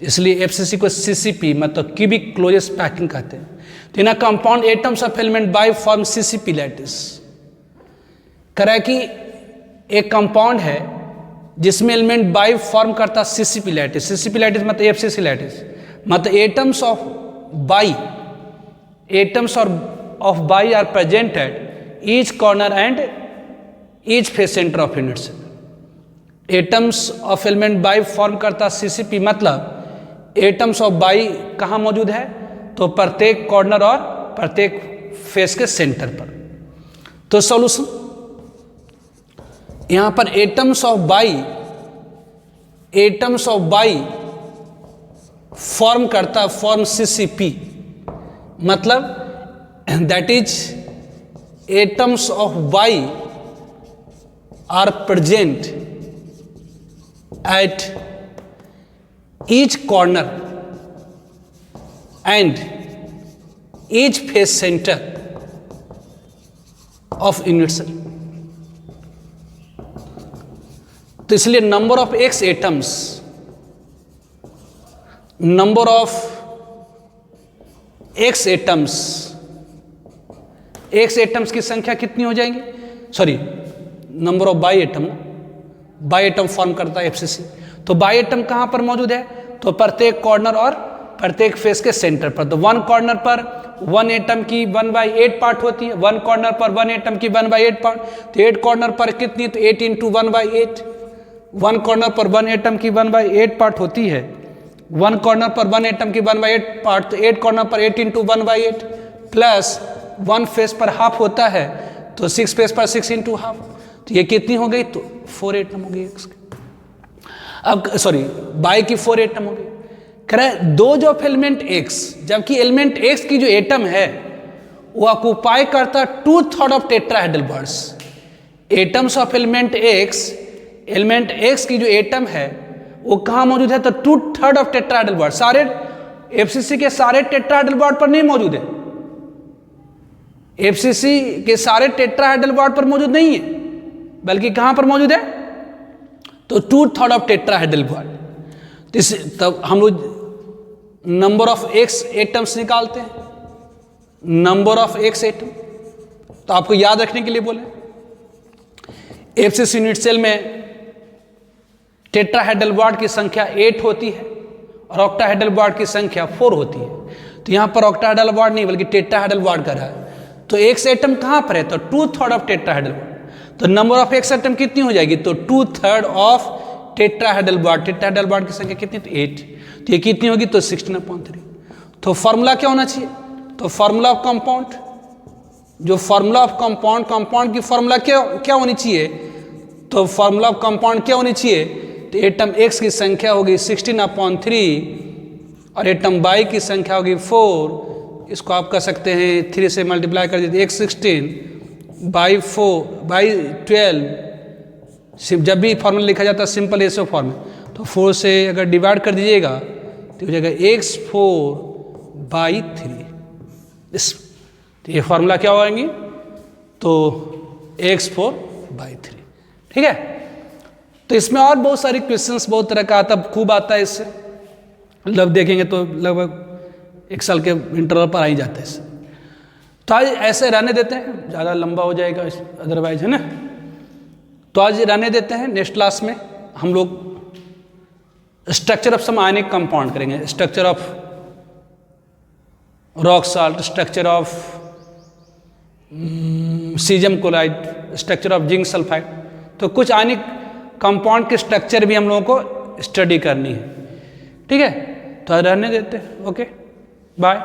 इसलिए एफसीसी को सीसीपी मतलब क्यूबिक क्लोजेस्ट पैकिंग कहते हैं। तो in compound atoms of element B form CCP lattice कह रहा है कि एक कंपाउंड है जिसमें एलिमेंट बाय फॉर्म करता सीसीपी लैटिस। सीसीपी लैटिस मतलब एफसीसी लैटिस, मतलब atoms of by are presented each corner and each face centre of unit cell. Atoms of element B form करता सीसीपी मतलब एटम्स ऑफ बाई कहाँ मौजूद है, तो प्रत्येक कॉर्नर और प्रत्येक फेस के सेंटर पर। तो सॉल्यूशन, यहां पर एटम्स ऑफ बाई फॉर्म करता फॉर्म सीसीपी, मतलब that is atoms of by are present at each corner and each face centre of unit cell. तो इसलिए नंबर ऑफ एक्स एटम्स की संख्या कितनी हो जाएंगी, sorry number of by atom form करता है एफसीसी। तो बाई एटम कहां पर मौजूद है, तो प्रत्येक कॉर्नर और प्रत्येक फेस के सेंटर पर। तो 1 कॉर्नर पर 1 एटम की 1/8 पार्ट होती है, 1 कॉर्नर पर 1 एटम की 1/8 पार्ट, तो 8 कॉर्नर पर कितनी, तो 8 इंटू 1/8। 1 कॉर्नर पर 1 एटम की 1/8 पार्ट होती है, 1 कॉर्नर पर 1 एटम की 1/8 पार्ट, तो 8 कॉर्नर पर 8 इंटू 1/8 प्लस 1 फेस पर हाफ होता है, तो 6 फेस पर 6 इंटू हाफ, तो ये कितनी हो गई, तो 4 एटम हो गई। अब सॉरी बाई की 4 एटम हो गई। कह रहा है 2 ऑफ एलिमेंट एक्स, जबकि एलिमेंट एक्स की जो एटम है वो ऑक्यूपाई करता 2/3 of tetrahedral bonds. Atoms of element x की जो एटम है वो कहाँ मौजूद है, तो 2/3 ऑफ टेट्राहेड्रल बॉन्ड। सारे एफसीसी के सारे टेट्राहेड्रल बॉन्ड पर नहीं मौजूद है, एफसीसी के सारे टेट्राहेड्रल बॉन्ड पर मौजूद नहीं है, बल्कि कहां पर मौजूद है, तो 2/3 ऑफ टेट्राहेड्रल बॉन्ड। तब हम लोग नंबर ऑफ एक्स एटम्स निकालते हैं, नंबर ऑफ एक्स एटम। तो आपको याद रखने के लिए बोले, एफसीसी यूनिट सेल में टेट्राहेड्रल बॉन्ड की संख्या 8 होती है और ऑक्टाहेड्रल बॉन्ड की संख्या 4 होती है। तो यहाँ पर ऑक्टाहेड्रल बॉन्ड नहीं बल्कि टेट्राहेड्रल बॉन्ड कर रहा है। तो एक्स एटम कहाँ पर है? तो 2/3 ऑफ टेट्राहेड्रल बॉन्ड। तो नंबर ऑफ एक्स एटम कितनी हो जाएगी? तो 2/3 of tetrahedral bond. Tetrahedral bond की संख्या कितनी? तो 8। तो ये कितनी होगी? तो 16/3। तो फॉर्मूला क्या होना चाहिए? तो फॉर्मूला ऑफ कंपाउंड, जो फॉर्मूला ऑफ कंपाउंड, कंपाउंड की फॉर्मूला क्या होनी चाहिए? तो फॉर्मूला ऑफ कंपाउंड क्या होनी चाहिए? तो एटम एक्स की संख्या होगी 16/3 और एटम वाई की संख्या होगी 4। इसको आप कर सकते हैं 3 से मल्टीप्लाई कर दीजिए, x 16/4/12। जब भी फॉर्मूला लिखा जाता है सिंपल रेशियो फॉर्म में, तो 4 से अगर डिवाइड कर दीजिएगा तो हो जाएगा x4/3। तो ये फॉर्मूला क्या होगी? तो x4/3। ठीक है। तो इसमें और बहुत सारी क्वेश्चंस बहुत तरह का आता, खूब आता है इससे, मतलब देखेंगे तो लगभग 1 साल के इंटरवल पर आ ही जाता है इससे। तो आज ऐसे रहने देते हैं, ज़्यादा लंबा हो जाएगा अदरवाइज, है ना। तो आज रहने देते हैं, नेक्स्ट क्लास में हम लोग structure of some ionic compound करेंगे, structure of rock salt, structure of caesium chloride, structure of zinc sulphide. तो कुछ आयनिक कंपाउंड के स्ट्रक्चर भी हम लोगों को स्टडी करनी है। ठीक है। तो रहने देते हैं। Okay, bye.